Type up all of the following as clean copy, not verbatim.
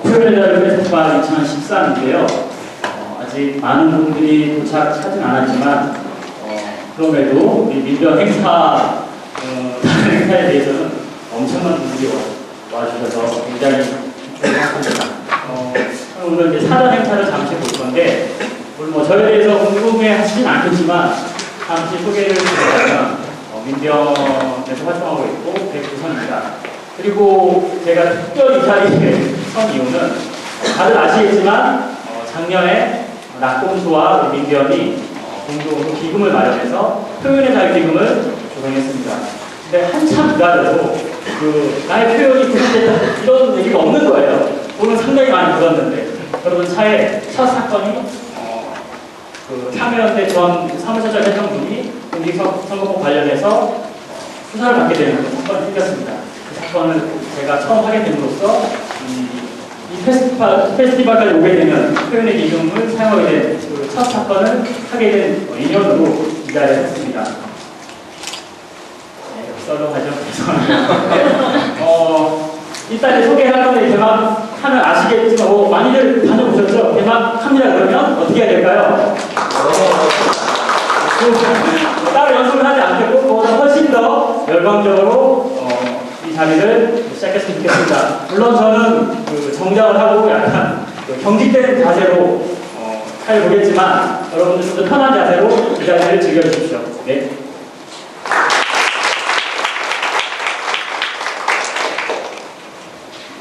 표현의 자유 페스티벌 2013인데요. 아직 많은 분들이 도착하진 않았지만 그럼에도 우리 민변 행사 다른 행사에 대해서는 엄청난 분들이 와주셔서 굉장히 행복합니다. 오늘 이제 사전 행사를 잠시 볼 건데 오늘 뭐 저에 대해서 궁금해하시진 않겠지만 잠시 소개를 드리자면 민변에서 활동하고 있고 백두선입니다. 그리고 제가 특별히 이 자리에 선 이유는 다들 아시겠지만 작년에 낙곰수와 민변이 공동으로 기금을 마련해서 표현의 자유 기금을 조성했습니다. 근데 한참 기다려도 나의 표현이 금지됐다 이런 얘기가 없는 거예요. 오늘 상당히 많이 들었는데 여러분 차에 첫 사건이 참여연대 전 사무처장 회장분이 공직선거법 관련해서 수사를 받게 되는 사건이 생겼습니다. 그 사건을 제가 처음 하게 됨으로써 이 페스티벌까지 오게 되면 표현의 기금을 사용하게 된 그 첫 사건을 하게 된 인연으로 이 자리에 섰습니다. 썰렁하죠? 죄송합니다. 이따 소개할 건데 개막하면 아시겠지만 많이들 다녀보셨죠? 개막합니다 그러면 어떻게 해야 될까요? 따로 연습을 하지 않겠고 그보다 훨씬 더 열광적으로 이 자리를 시작했으면 좋겠습니다. 물론 저는 정장을 하고 약간 경직된 자세로 잘 보겠지만 여러분들 좀 더 편한 자세로 이 자리를 즐겨주십시오. 네.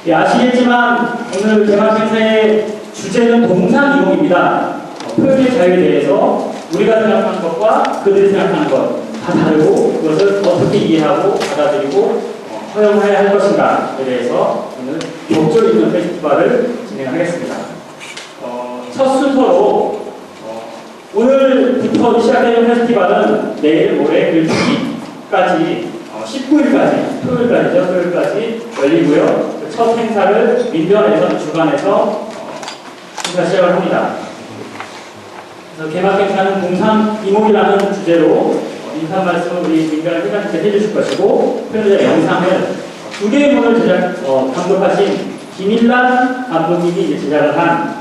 예, 아시겠지만 오늘 개막 행사의 주제는 동상이몽입니다. 표현의 자유에 대해서 우리가 생각하는 것과 그들이 생각하는 것 다 다르고 그것을 어떻게 이해하고 받아들이고 허용해야 할 것인가에 대해서 오늘 격조 있는 페스티벌을 진행하겠습니다. 첫 순서로 오늘부터 시작되는 페스티벌은 내일 모레 일주일까지 19일까지 토요일까지 열리고요. 첫 행사를 민변에서 주관해서 행사 시작을 합니다. 그래서 개막 행사는 동상이몽이라는 주제로 인사 말씀을 우리 민변 회장님께 해주실 것이고 표현자 영상을 두 개의 문을 감독하신 김일란 감독님이 제작을 한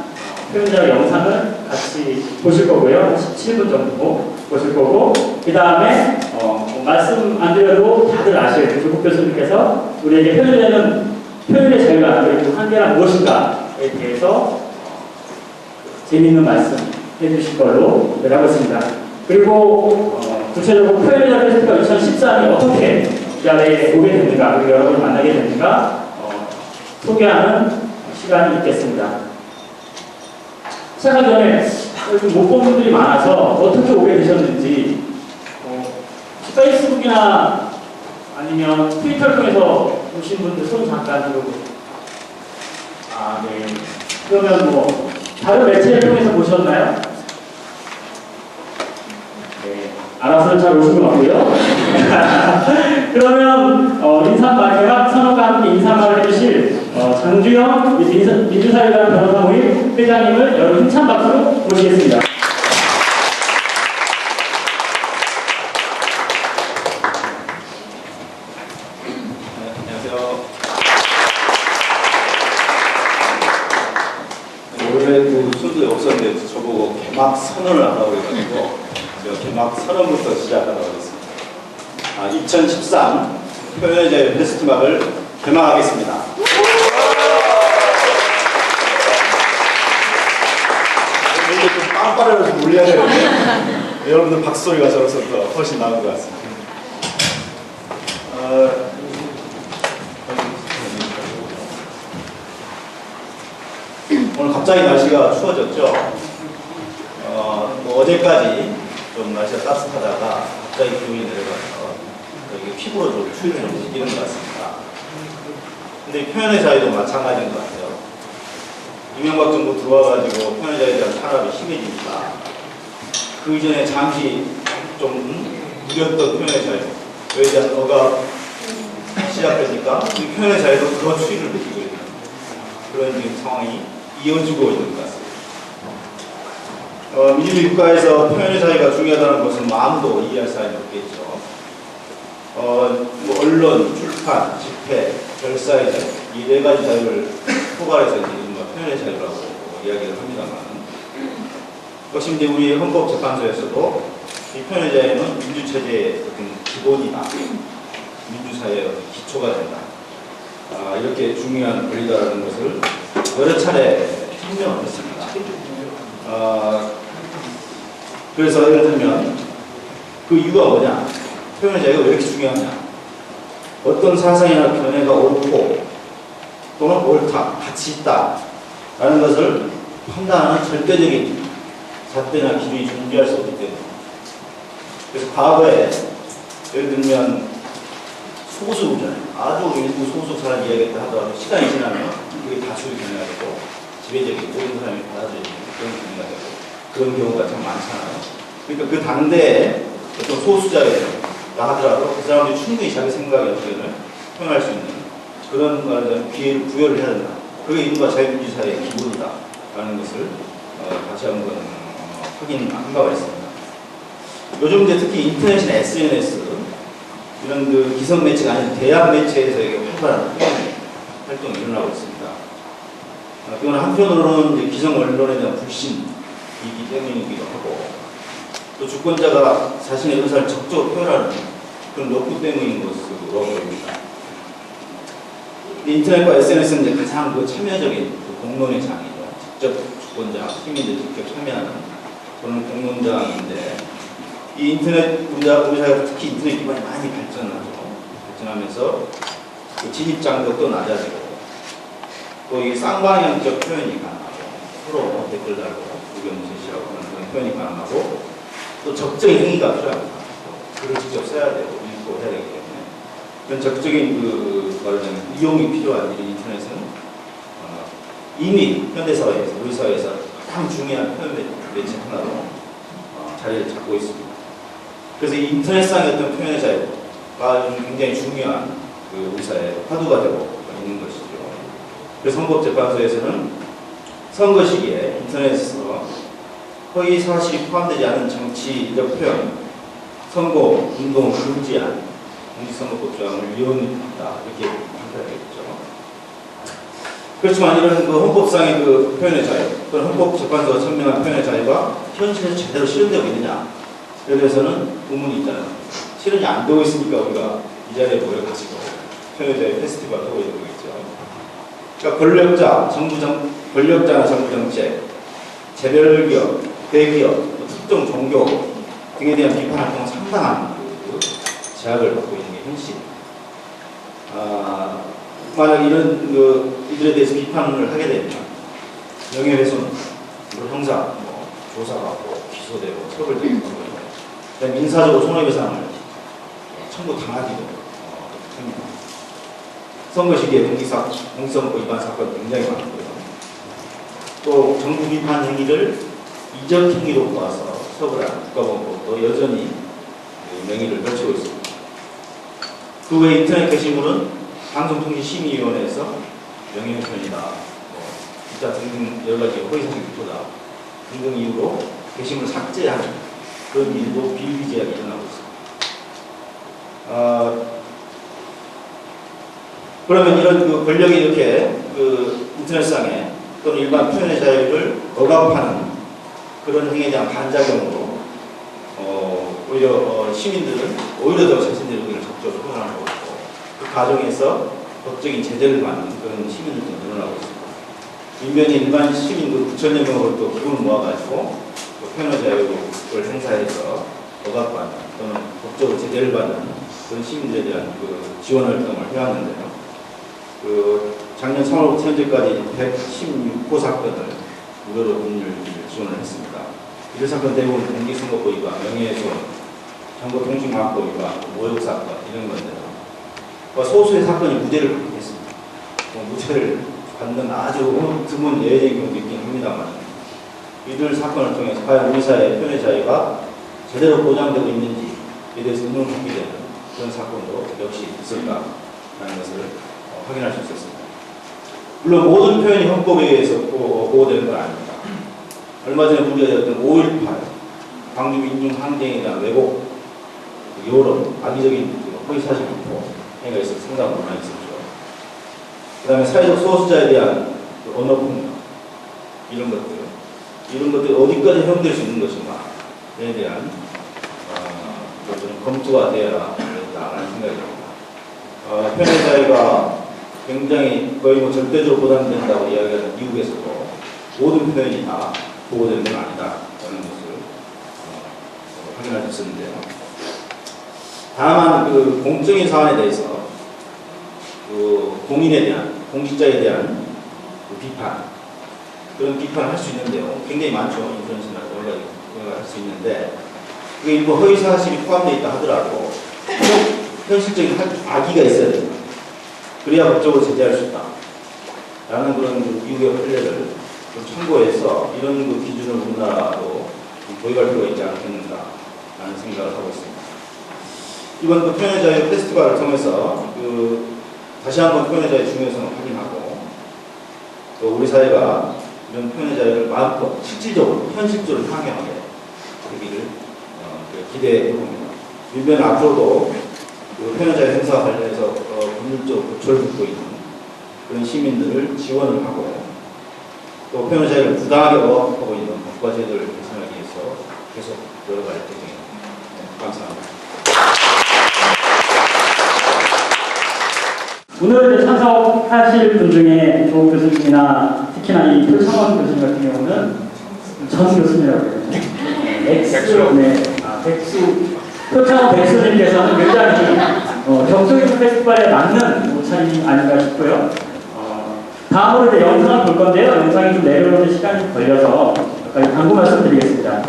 표현자 영상을 같이 보실 거고요. 17분 정도 보실 거고 그 다음에 말씀 안 드려도 다들 아실 조국 교수님께서 우리에게 표현의 자유가 그리고 한계란 무엇인가에 대해서 재미있는 말씀 해주실 걸로 기대하고 있습니다. 그리고 구체적으로 표현의 자유 페스티벌 2013이 어떻게 이 자리에 오게 됐는가 그리고 여러분을 만나게 됐는가 소개하는 시간이 있겠습니다. 시작하기 전에 못 본 분들이 많아서 어떻게 오게 되셨는지 페이스북이나 아니면 트위터를 통해서 오신 분들 손 잠깐 들어보세요. 네. 그러면 다른 매체를 통해서 보셨나요? 네. 알아서 잘 오신 것 같고요. 그러면 개막 선언과 함께 인사말을 해주실 장주영 민주사회관 변호사 모임 회장님을 여러분 힘찬 박수로 모시겠습니다. 안녕하세요. 원래 순서에 없었는데 저보고 개막 선언을 하라고 해가지고 제가 개막 선언부터 시작하도록 하겠습니다. 2013 표현의 자유 페스티벌을 개막하겠습니다. 이게 좀 빵빠레로 좀 울려야 되는데 여러분들 박수소리가 저로서 더 훨씬 나은 것 같습니다. 오늘 갑자기 날씨가 추워졌죠. 어제까지 좀 날씨가 따뜻하다가 갑자기 기온이 내려가서 피부로 좀 추위를 좀 느끼는 것 같습니다. 근데 표현의 자유도 마찬가지인 것 같아요. 이명박 정부 들어와가지고 표현의 자유에 대한 탄압이 심해지니까 그 이전에 잠시 좀 누렸던 표현의 자유에 대한 억압 시작되니까 이 표현의 자유도 더 추위를 느끼고 있는 그런 지금 상황이 이어지고 있는 것 같습니다. 민주주의 국가에서 표현의 자유가 중요하다는 것은 마음도 이해할 사람이 없겠죠. 언론, 출판, 집회, 결사의 자유 이 네 가지 자유를 포괄해서 이제 표현의 자유라고 이야기를 합니다만, 역시 이제 우리 헌법재판소에서도 이 표현의 자유는 민주체제의 어떤 기본이다, 민주사회의 기초가 된다, 이렇게 중요한 권리다라는 것을 여러 차례 설명을 했습니다. 그래서 예를 들면 그 이유가 뭐냐, 표현의 자유가 왜 이렇게 중요하냐, 어떤 사상이나 견해가 옳고 또는 옳다, 가치 있다 라는 것을 판단하는 절대적인 잣대나 기준이 존재할 수 없기 때문에, 그래서 과거에 예를 들면 소수 의견, 아주 일부 소수 사람이 이야기했다 하더라도 시간이 지나면 그게 다수의 견해가 되고 지배적인 모든 사람이 받아들이는 그런 견해가 되고 그런 경우가 참 많잖아요. 그러니까 그 당대에 어떤 소수자가 하더라도 그 사람들이 충분히 자기 생각의 의견을 표현할 수 있는 그런 말에 기회를 부여를 해야 된다. 그게 인류가 자유민주사회의 기본이다 라는 것을 다시 한번 확인한 바가 있습니다. 요즘 이제 특히 인터넷이나 SNS 이런 그 기성 매체가 아닌 대학 매체에서 이게 활발한 활동이 일어나고 있습니다. 그건 한편으로는 이제 기성 언론에 대한 불신이기 때문이기도 하고, 또 주권자가 자신의 의사를 적극적으로 표현하는 그런 욕구 때문인 것으로 보입니다. 인터넷과 SNS는 이제 가장 그 참여적인 그 공론의 장이죠. 직접 주권자, 시민들이 직접 참여하는 그런 공론장인데, 이 인터넷 우리사회가 특히 인터넷 기반이 많이 발전하면서 그 진입 장벽도 낮아지고, 또 이 쌍방향적 표현이 가능하고, 서로 댓글 달고 의견 제시하고 하는 그런 표현이 가능하고, 또 적정의 행위가 필요합니다. 글을 직접 써야 되고 읽고 해야 되기 때문에 그런 적극적인 그 말하자면 이용이 필요한 이 인터넷은 이미 현대사회에서 우리 사회에서 가장 중요한 표현 매체 하나로 자리를 잡고 있습니다. 그래서 이 인터넷상의 어떤 표현의 자유가 굉장히 중요한 그 우리 사회의 화두가 되고 있는 것이죠. 그래서 헌법재판소에서는 선거 시기에 인터넷에서 허위 사실이 포함되지 않은 정치적 표현, 선거 운동을 금지한 공직선거법 조항을 위헌했다 이렇게 판단하겠죠. 그렇지만 이런 그 헌법상의 그 표현의 자유, 또는 헌법재판소가 천명한 표현의 자유가 현실에서 제대로 실현되고 있느냐, 에 대해서는 의문이 있잖아요. 실현이 안 되고 있으니까 우리가 이 자리에 모여가지고 표현의 자유 페스티벌을 하고 있는 거겠죠. 그러니까 권력자나 정부 정책, 재벌기업, 대기업, 특정 종교 등에 대한 비판 활동은 상당한 그 제약을 받고 있는 게 현실입니다. 만약 이런 이들에 대해서 비판을 하게 되면 명예훼손, 형사, 조사받고 기소되고 처벌되고 민사적으로 손해배상을 청구당하기도 합니다. 선거 시기에 공직선거 위반 사건 굉장히 많고요. 또 정부 비판 행위를 이적 행위로 보아서 처벌한 국가보안법도 여전히 명의를 걸치고 있습니다. 그 외 인터넷 게시물은 방송통신심의위원회에서 명예훼손이다, 기타 등등 여러 가지 허위사실 유포다 등등 이유로 게시물을 삭제하는 그런 일도 비일비재하게 일어나고 있습니다. 그러면 이런 그 권력이 이렇게 그 인터넷상에 또는 일반 표현의 자유를 억압하는 그런 행위에 대한 반작용으로 오히려 시민들은 오히려 더 자신들의 의견을 적극적으로 표현하는 거고, 그 과정에서 법적인 제재를 받는 그런 시민들도 늘어나고 있습니다. 인면이 일반 시민 그 9천여 명으로 또 기금을 모아가지고 표현의 자유를 행사해서 억압받는 또는 법적으로 제재를 받는 그런 시민들에 대한 그 지원 활동을 해왔는데요. 그 작년 3월부터 현재까지 116호 사건을 무료로 법률 지원을 했습니다. 이들 사건 대부분 공직선거법 위반, 명예훼손, 정보통신망법 위반, 모욕 사건 이런 건데요. 소수의 사건이 무죄를 받게 했습니다. 무죄를 받는 아주 드문 예외적인 경우도 있긴 합니다만, 이들 사건을 통해서 과연 우리 사회의 표현의 자유가 제대로 보장되고 있는지에 대해서 의문을 갖게 되는 그런 사건도 역시 있을까라는 것을 확인할 수 있었습니다. 물론 모든 표현이 헌법에 의해서 보호되는 건 아닙니다. 얼마 전에 문제되었던 5.18 광주 민중항쟁에 대한 왜곡, 여론, 악의적인 허위사실 유포 행위가 있어서 상당히 논란이 있었죠. 그 다음에 사회적 소수자에 대한 언어폭력, 이런 것들이 어디까지 허용될 수 있는 것인가에 대한 좀 검토가 되어야 된다는 생각이 듭니다. 표현의 자유가 굉장히 거의 뭐 절대적으로 보장된다고 이야기하는 미국에서도 모든 표현이 다 보호되는 건 아니다라는 것을 확인할 수 있었는데요. 다만 그 공적인 사안에 대해서 그 공인에 대한 공직자에 대한 그 비판 그런 비판을 할 수 있는데요. 굉장히 많죠. 인터넷이나 여러 가지 할 수 있는데 그게 일부 허위 사실이 포함되어 있다 하더라도 현실적인 악의가 있어야 됩니다. 그래야 법적으로 제재할 수 있다. 라는 그런 미국의 판례를 좀 참고해서 이런 그 기준을 우리나라도 도입할 필요가 있지 않겠는가라는 생각을 하고 있습니다. 이번 그 표현의 자유 페스티벌을 통해서 다시 한번 표현의 자유의 중요성을 확인하고 또 우리 사회가 이런 표현의 자유를 마음껏 실질적으로 현실적으로 향유하게 되기를 기대해 봅니다. 일면 앞으로도 그 표현의 자유 행사와 관련해서 법률적 고초를 겪고 있는 그런 시민들을 지원을 하고 또 표현의 자유를 부당하게 억압하고 있는 법과 제도를 개선하기 위해서 계속 노력할 예정입니다. 감사합니다. 오늘 참석하실 분 중에 조 교수님이나 특히나 이 표창원 교수님 같은 경우는 전 교수님이라고 해요. 백수. 표창원 백수님께서는 굉장히 격투기 페스티벌에 맞는 옷차림이 아닌가 싶고요. 다음으로 이제 영상을 볼 건데요. 영상이 좀 내려오는 시간이 걸려서 몇 가지 당부 말씀드리겠습니다.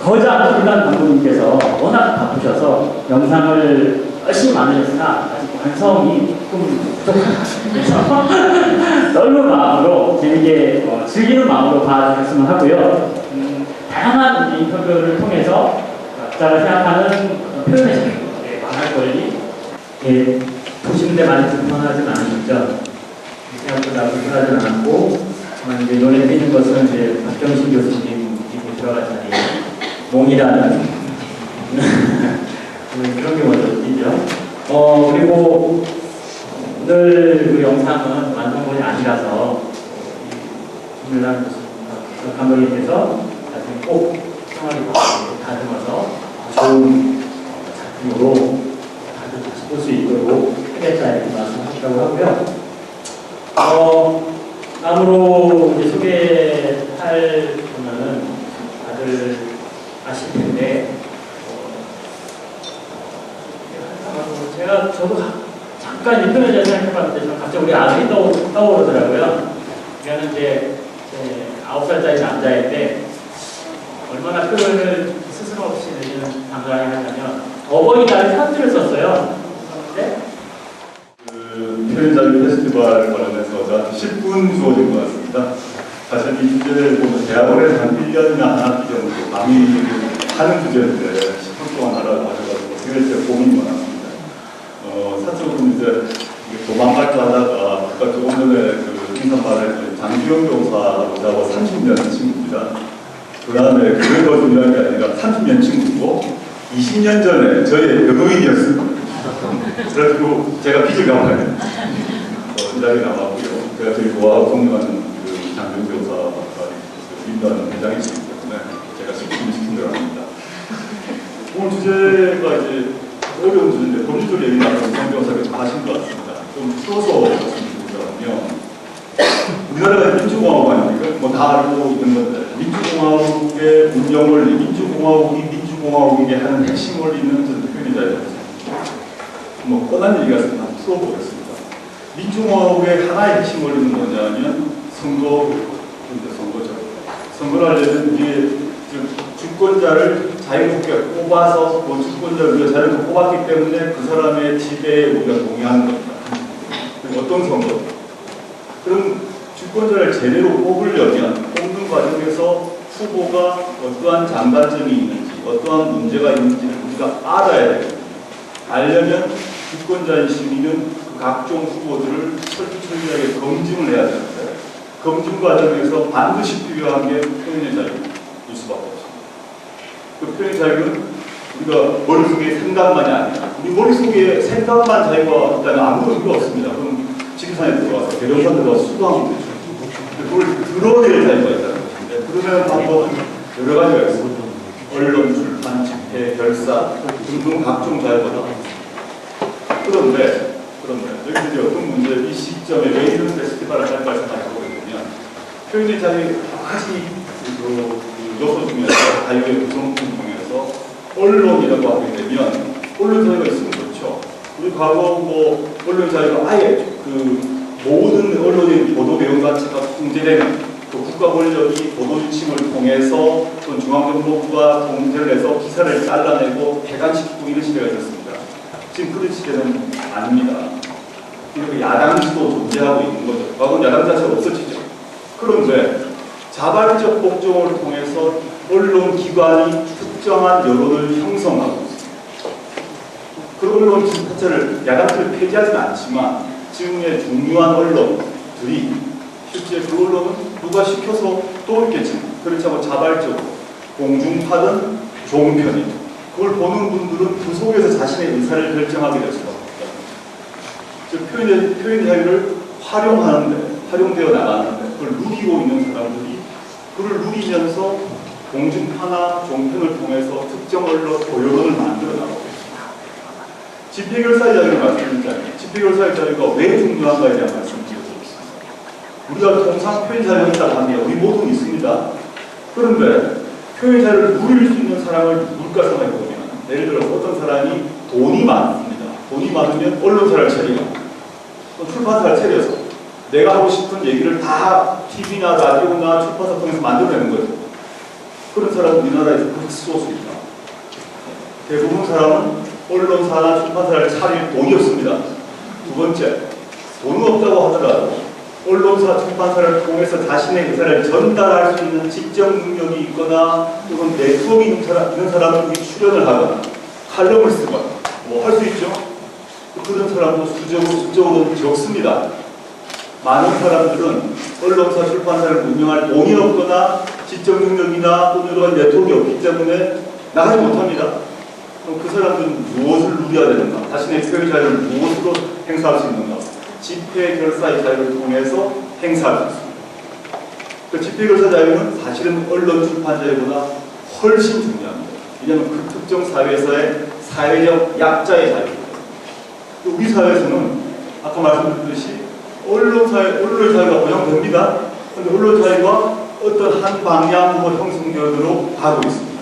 거장 김단 감독님께서 워낙 바쁘셔서 영상을 열심히 만드셨으나 아직 완성이 조금 부족합니다. 넓은 마음으로 재미있게 즐기는 마음으로 봐주셨으면 하고요. 다양한 인터뷰를 통해서 각자가 생각하는 표현의 자유, 말할 권리, 보시는데 많이 불편하진 않으셨죠? 생각보다 불편하진 않았고, 이제 눈에 띄는 것은 이제 박경신 교수님 이렇게 들어갈 자리에 몽이라는 그런 게 먼저 띄죠. 그리고 오늘 그 영상은 완성본이 아니라서 김일란 감독님께서 나중에 꼭 평화를 다듬어서 좋은 작품으로 다들 다시 볼 수 있도록 하겠다 이렇게 말씀하시라고 하고요. 다음으로 이제 소개할 분은 다들 아실 텐데, 저도 잠깐 이 표현을 생각해봤는데, 갑자기 우리 아들이 떠오르더라고요. 그냥 이제 9살짜리 남자인데, 얼마나 표현을 스스럼 없이 내지는 당당하게 하냐면, 어버이날 편지를 썼어요. 표현 자유 페스티벌 관련해서 저한테 10분 주어진 것 같습니다. 사실 이 주제를 보면 대학원에서 한 1년이나 한 학기 정도 강의하는 주제인데 10분 동안 하라고 하셔가지고 굉장히 고민이 많았습니다. 사적으로 이제 도망갈까 하다가 아까 조금 전에 그 인사말을 장주영 교사하고 저하고 30년 친구입니다. 그 다음에 그걸 더 중요한 게 아니라 30년 친구고 20년 전에 저의 변호인이었습니다. 그래가지고 제가 빚을 갚아요. 시작이 남았고요. 제가 되게 좋아하고 존경하는 그 장준 교사가 인도하는 회장이시기 때문에 제가 시킨 대로 합니다. 오늘 주제가 이제 어려운 주제인데 법률적 얘기 나누는 장 교사가 하신 것 같습니다. 좀 풀어서 말씀드리자면요. 우리나라가 민주공화국 아닙니까? 뭐 다 알고 있는 건데 민주공화국의 운영 원리, 민주공화국이 민주공화국에게 하는 핵심 원리는 저는 표현의 자유였습니다. 뭐 뻔한 얘기가 있어서 한번 풀어보겠습니다. 민주공화국의 하나의 핵심 원리는 뭐냐면 선거죠. 선거를 하려면 이게 주권자를 자유롭게 뽑아서 그 주권자를 우리가 자유롭게 뽑았기 때문에 그 사람의 지배에 우리가 동의하는 겁니다. 어떤 선거? 그럼 주권자를 제대로 뽑으려면 뽑는 과정에서 후보가 어떠한 장단점이 있는지 어떠한 문제가 있는지를 우리가 알아야 됩니다. 알려면 주권자인 시민은 그 각종 후보들을 철저하게 검증을 해야 되는데 검증 과정에서 반드시 필요한 게 표현의 자유일 수밖에 없습니다. 그 표현의 자유는 우리가 머릿속에 생각만이 아니라 우리 머릿속에 생각만 자유가 있다면 아무 의미가 없습니다. 그럼 지리산에 들어가서 대령산 들어가서 수도하면 되죠. 그걸 드러낼 자유가 있다는 것인데, 그러면 방법은 여러 가지가 있습니다. 언론, 출판, 집회, 결사 등등 각종 자유가 나옵니다. 그런데 여기서 이제 어떤 문제, 이 시점에 왜 이런 페스티벌을 할까 생각하고 있냐면, 표현의 자유 여러 가지 요소 중에서 자유의 구성품 중에서 언론이라고 하게 되면 언론 자유가 있으면 좋죠. 우리 과거 언론 자유가 아예 모든 언론의 보도 내용 자체가 통제되는 국가 권력이 보도 지침을 통해서 또는 중앙정보부가 통제를 해서 기사를 잘라내고 폐간시키고 이런 시대가 있었습니다. 지금 그런 시대는 아닙니다. 이렇게 야당도 존재하고 있는 거죠. 과거는 야당 자체가 없어지죠. 그런데 자발적 복종을 통해서 언론 기관이 특정한 여론을 형성하고 있습니다. 그 언론 자체를 야당들을 폐지하지는 않지만 지금의 중요한 언론들이 실제 그 언론은 누가 시켜서 또 있겠지만 그렇지 않고 자발적으로 공중파든 종편이든 그걸 보는 분들은 그 속에서 자신의 의사를 결정하게 될 수가 없다. 즉 표현의 자유를 활용되어 나가는데 그걸 누리고 있는 사람들이 그걸 누리면서 공중파나 종편을 통해서 특정 언론 여론을 만들어 나가고 있습니다. 집회결사의 자유를 말씀드리자면 집회결사의 자유가 왜 중요한가에 대한 말씀을 드리겠습니다. 우리가 통상 표현 자유가 있다고 합니다. 우리 모두는 있습니다. 그런데 표현 자유를 누릴 수 있는 사람을 누굴까 생각해 보면 예를 들어서 어떤 사람이 돈이 많습니다. 돈이 많으면 언론사를 차리고 또 출판사를 차려서 내가 하고 싶은 얘기를 다 TV나 라디오나 출판사 통해서 만들어내는 거죠. 그런 사람은 우리나라에서 그렇게 쏘수 있다. 대부분 사람은 언론사나 출판사를 차릴 돈이 없습니다. 두 번째, 돈은 없다고 하더라도 언론사, 출판사를 통해서 자신의 의사를 전달할 수 있는 직접 능력이 있거나 또는 네트워크 있는 사람은 출연을 하거나 칼럼을 쓰거나 할 수 있죠. 그런 사람도 수적으로 적습니다. 많은 사람들은 언론사, 출판사를 운영할 돈이 없거나 지적 능력이나 또는 여러 가지 네트워크가 없기 때문에 나가지 못합니다. 그럼 그 사람들은 무엇을 누려야 되는가? 자신의 표현 자유를 무엇으로 행사할 수 있는가? 집회 결사의 자유를 통해서 행사할 수 있습니다. 그 집회 결사 자유는 사실은 언론 출판 자유보다 훨씬 중요합니다. 왜냐하면 그 특정 사회에서의 사회적 약자의 자유입니다. 우리 사회에서는 아까 말씀드렸듯이 언론의 자유가 보장됩니다. 그런데 언론 자유가 어떤 한 방향으로 형성되도록 가고 있습니다.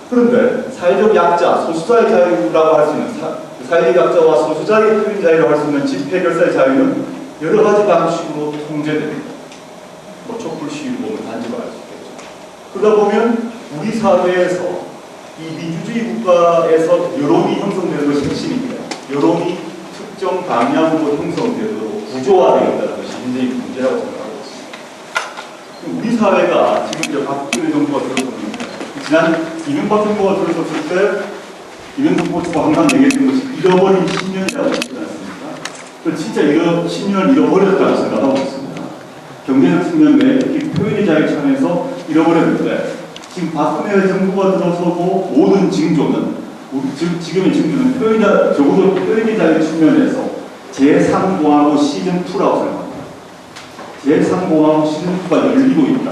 그런데 사회적 약자, 소수자의 자유라고 할 수 있는 사회적 약자와 소수자의 표현 자유라고 할 수 있는 집회 결사의 자유는 여러 가지 방식으로 통제됩니다. 촛불 시위를 보면 단지가 알 수 있겠죠. 그러다 보면 우리 사회에서 이 민주주의 국가에서 여론이 형성되는 것이 핵심입니다. 여론이 특정 방향으로 형성되도록 구조화되어 있다는 것이 굉장히 문제라고 생각하고 있습니다. 우리 사회가 지금 이제 박근혜 정부가 들어섰는데 지난 이명박 정부가 들어섰을 때 이명박 정부가 항상 얘기했던 것이 잃어버린 10년이라고 했지 않습니까? 그 진짜 10년을 잃어버렸다고 생각하고 있습니다. 경제적 측면 내에 특히 표현의 자유 차원에서 잃어버렸는데 지금 박근혜 정부가 들어서고 모든 징조는 지금의 징조는 적어도 표현의 자유 측면에서 제3공화국 시즌2라고 생각합니다. 제3공화국 시즌2가 열리고 있다.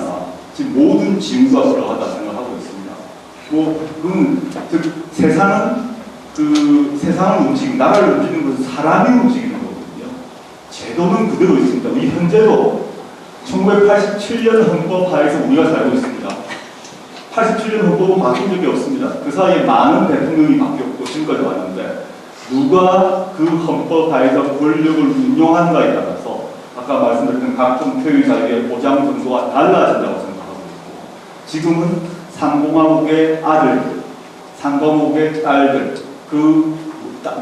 지금 모든 징후가 돌아가다 생각하고 있습니다. 세상을 움직이는, 나라를 움직이는 것은 사람이 움직이는 거거든요. 제도는 그대로 있습니다. 우리 현재도 1987년 헌법 하에서 우리가 살고 있습니다. 87년 헌법은 바뀐 적이 없습니다. 그 사이에 많은 대통령이 바뀌었고 지금까지 왔는데 누가 그 헌법 하에서 권력을 운용하는가에 따라서 아까 말씀드렸던 각종 표현 자유의 보장 정도가 달라진다고 생각하고 있고 지금은 상공화국의 아들들, 상공화국의 딸들,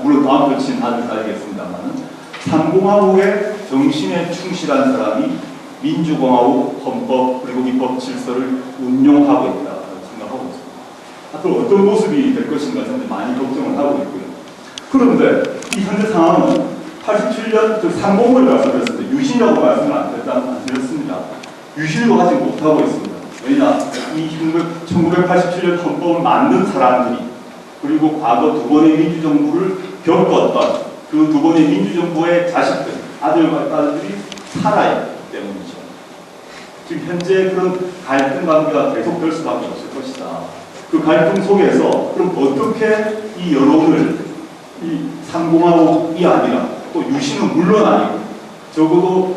물론 다음 표친 아들 딸이겠습니다만 상공화국의 정신에 충실한 사람이 민주공화국 헌법 그리고 입법 질서를 운용하고 있다고 생각하고 있습니다. 앞으로 어떤 모습이 될 것인가 저는 많이 걱정을 하고 있고요. 그런데 이 현재 상황은 87년 상공을 말씀드렸습니다. 유신이라고 말씀을 안 드렸습니다. 유신도 하지 못하고 있습니다. 왜냐? 이 1987년 헌법을 만든 사람들이 그리고 과거 두 번의 민주정부를 겪었던 그 두 번의 민주정부의 자식들, 아들과 딸들이 살아있기 때문이죠. 지금 현재 그런 갈등 관계가 계속될 수밖에 없을 것이다. 그 갈등 속에서 그럼 어떻게 이 여론을 이 상공하고이 아니라 또 유신은 물론 아니고 적어도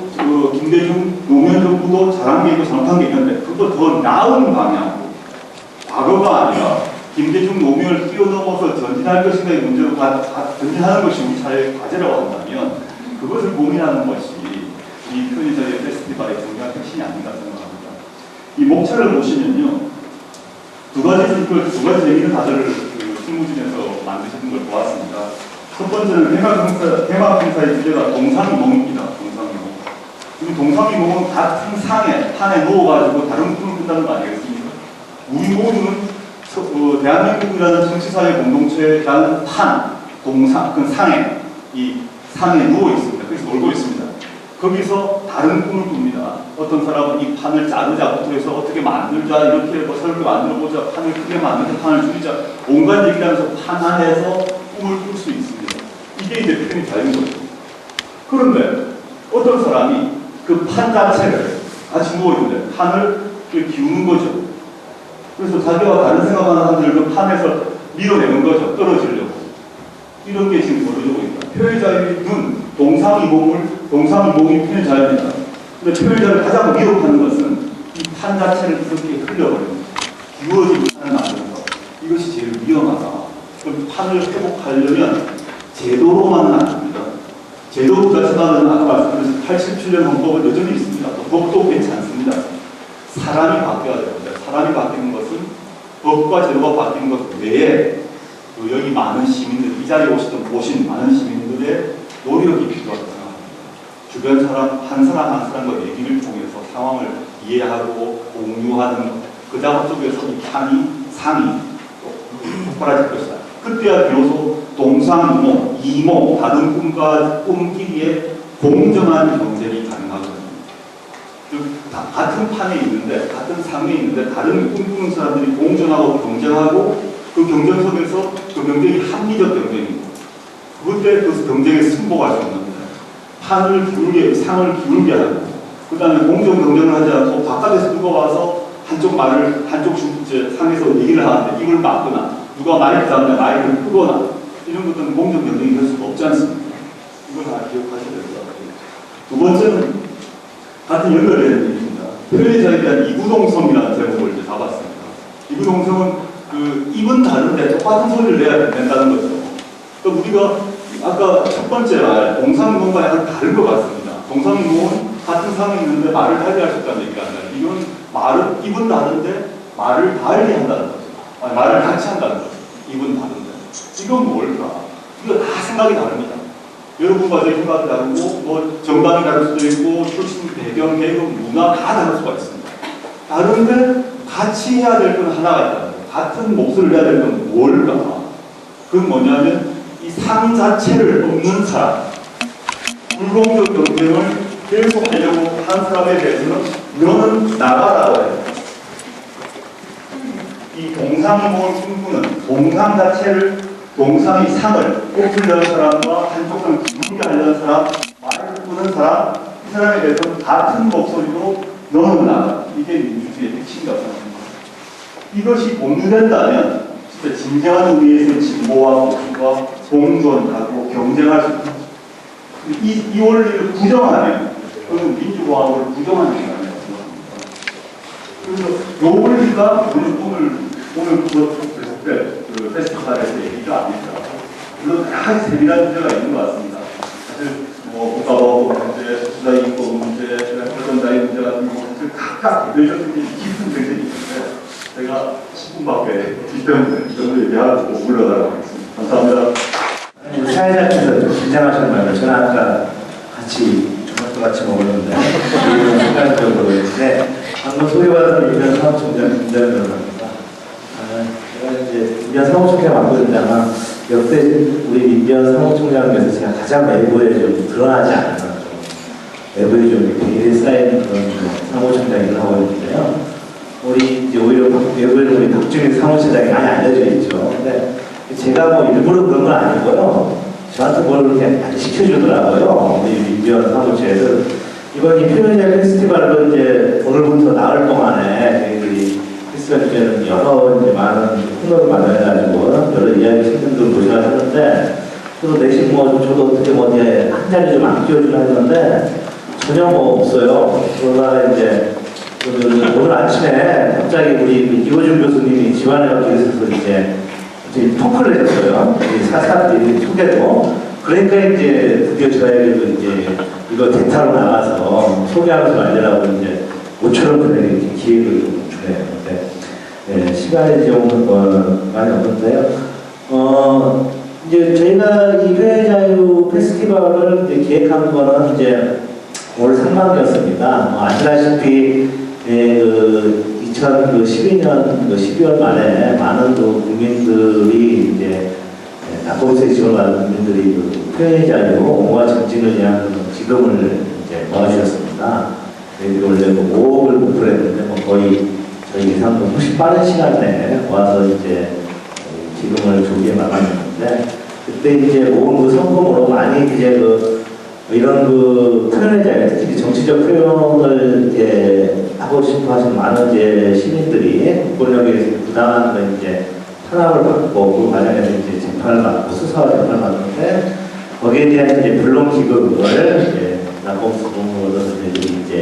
김대중 노무현 정부도 잘한 게 있고 잘못한 게 있는데 그거 더 나은 방향으로 과거가 아니라 김대중 노무현을 뛰어넘어서 전진할 것인가의 문제로 전진하는 것이 우리 사회의 과제라고 한다면 그것을 고민하는 것이 이 편의자의 페스티벌의 중요한 핵심이 아닌가 생각합니다. 이 목차를 보시면요. 두 가지 재미있는 다들 실무진에서 만드시는 걸 보았습니다. 첫 번째는 해막 행사의 주제가 동상이몽입니다. 동상이몽. 우리 동상이몽은 같은 상에 판에 누워가지고 다른 꿈을 꾼다는 거 아니겠습니까? 우리 모두는 대한민국이라는 정치사회 공동체라는 그 상에 이 상에 누워 있습니다. 그래서 놀고 있습니다. 거기서 다른 꿈을 꿉니다. 어떤 사람은 이 판을 자르자부터 해서 어떻게 만들자, 이렇게 뭐 새롭게 만들어보자, 판을 크게 만들자, 판을 줄이자, 온갖 얘기를 하면서 판 안에서 꿈을 꿀 수 있습니다. 이게 이제 표현이 자유인 거죠. 그런데 어떤 사람이 그 판 자체를 같이 누워있는데 판을 기우는 거죠. 그래서 자기와 다른 생각하는 사람들을 그 판에서 밀어내는 거죠. 떨어지려고. 이런 게 지금 벌어지고 있다. 표현 자유는 동상이몽이 표현 자유입니다. 근데 표현 자유를 가장 위협하는 것은 이 판 자체를 그렇게 흘려버립니다. 기울어지 못하는 만드는 것. 이것이 제일 위험하다. 그럼 판을 회복하려면 제도로만은 안 됩니다. 제도 자체는 아까 말씀드린 87년 헌법은 여전히 있습니다. 또 법도 괜찮습니다. 사람이 바뀌어야 됩니다. 사람이 바뀌는 것은 법과 제도가 바뀌는 것 외에 여기 많은 시민들, 이 자리에 오신 많은 시민들의 노력이 필요하다고 생각합니다. 주변 사람 한 사람과 얘기를 통해서 상황을 이해하고 공유하는 그 작업 속에서 이 상이 폭발해질 것이다. 그때야 비로소 동상이몽, 이몽, 다른 꿈과 꿈끼리의 공정한 경쟁이 가능하거든요. 같은 판에 있는데, 같은 상에 있는데 다른 꿈꾸는 사람들이 공존하고 경쟁하고 그 경쟁 속에서 그 경쟁이 합리적 경쟁이고 그때 그 경쟁에 승복할 수 없는 거예요. 판을 기울게, 상을 기울게 하고 그 다음에 공정 경쟁을 하지 않고 바깥에서 누가 와서 한쪽 상에서 얘기를 하는데 입을 막거나 누가 마이크 잡는데 마이크를 끄거나 이런 것들은 공정 경쟁이 될 수가 없지 않습니까? 이걸 다 기억하셔야 될 것 같아요. 두 번째는 같은 연결되는 얘기입니다. 표현의 자유에 대한 이구동성이라는 제목을 이제 잡았습니다. 이구동성은 입은 다른데 똑같은 소리를 내야 된다는 거죠. 그러니까 우리가 아까 첫 번째 말 동상이몽과 약간 다른 것 같습니다. 동상이몽은 같은 상에 있는데 말을 달리 할 수 있다는 얘기가 아니라 이건 입은 다른데 말을 달리 한다는 거죠. 아니, 말을 같이 한다는 거죠. 입은 다른데. 이건 뭘까? 이거 다 생각이 다릅니다. 여러분과 제 생각이 다르고 뭐 정당이 다를 수도 있고 출신 배경, 계급, 문화 다 다를 수가 있습니다. 다른데 같이 해야 될 건 하나가 있다. 같은 몫을 해야 될 건 뭘까? 그건 뭐냐면 이 상 자체를 없는 사람, 불공정 경쟁을 계속 하려고 한 사람에 대해서는 너는 나가라고 해요. 이 동상이몽을 꿈꾸는 동상 자체를 동상의 상을 뽑으려는 사람과 한쪽 상 기울게 하려는 사람, 말을 꾸는 사람, 이 사람에 대해서는 같은 목소리로 너는 나가. 이게 민주주의의 핵심이라고 생각합니다. 이것이 공유된다면 진짜 진정한 의미에서 진보와 보수가 공존하고 경쟁할 수 있다. 이 원리를 부정하면 그건 민주공화국을 부정하는 게 아니라고 생각합니다. 그래서 이 원리가 오늘 계속될 그 페스티벌에서 얘기가 아닙니다. 물론 여러 가지 세밀한 문제가 있는 것 같습니다. 사실 국가보건 문제, 수사 인권 문제, 활동자의 문제 같은 거 사실 각각 대표적인 깊은 정책이 있는데 제가 10분밖에 이정도 얘기하고 물러가라고 하겠습니다. 감사합니다. 사회자께서 좀 긴장하시는 말고 저는 아까 같이 저녁도 같이 먹었는데 순간적으로 했는데 방금 소개받은 민변 사무총장 김정현 변호사입니다. 제가 이제 민변 사무총장 맡고있다가 역대 우리 민변 사무총장께서 제가 가장 외부에 좀 드러나지 않은 좀 외부에 좀 비밀에 쌓이는 그런 사무총장을 하고 있는데요. 우리 이제 오히려 외부에는 우리 박주민 사무총장이 많이 알려져 있죠. 근데 제가 뭐 일부러 그런 건 아니고요. 저한테 뭘 그렇게 많이 시켜주더라고요. 우리 민변 사무처에서. 이번 이 표현의 페스티벌로 이제 오늘부터 나흘 동안에 저희들이 페스티벌 주제는 여러 이제 많은 코너를 마련해가지고 여러 이야기 생분들 모셔야 하는데 또 내심 저도 어떻게 이제 한 자리 좀 안 끼워주려 했는데 전혀 없어요. 그러다가 이제 오늘 아침에 갑자기 우리 이호준 교수님이 집안에 계셔서 이제 토크를 해줬어요. 사사들이 소개로. 그러니까 이제 드디어 저에게도 이제 이거 대타로 나가서 소개하면서 알려라고 이제 모처럼 그렇게 기회를 주네요. 네, 시간이 좀 많이 없는데요. 이제 저희가 이 표현자유 페스티벌을 이제 기획한 거는 이제 올 상반기였습니다. 아시다시피 2012년 12월 말에 많은 국민들이 이제 낙검수에 지원받은 국민들이 표현의 자유, 옹호와 정진을 위한 기금을 이제 모아주셨습니다. 저희들이 원래 5억을 목표로 했는데 거의 저희 예상보다 훨씬 빠른 시간 내에 모아서 이제 기금을 조기에 마감했는데 그때 이제 모은 성금으로 많이 이제 이런 표현의 자유, 특히 정치적 표현을 이제 하고 싶어 하시는 많은 이제 시민들이 국권력에 부당한 걸 이제 탄압을 받고 그 과정에서 이제 재판을 받고 수사와 재판을 받는데 거기에 대한 이제 변론 기금을 이제 낙검수금으로 이제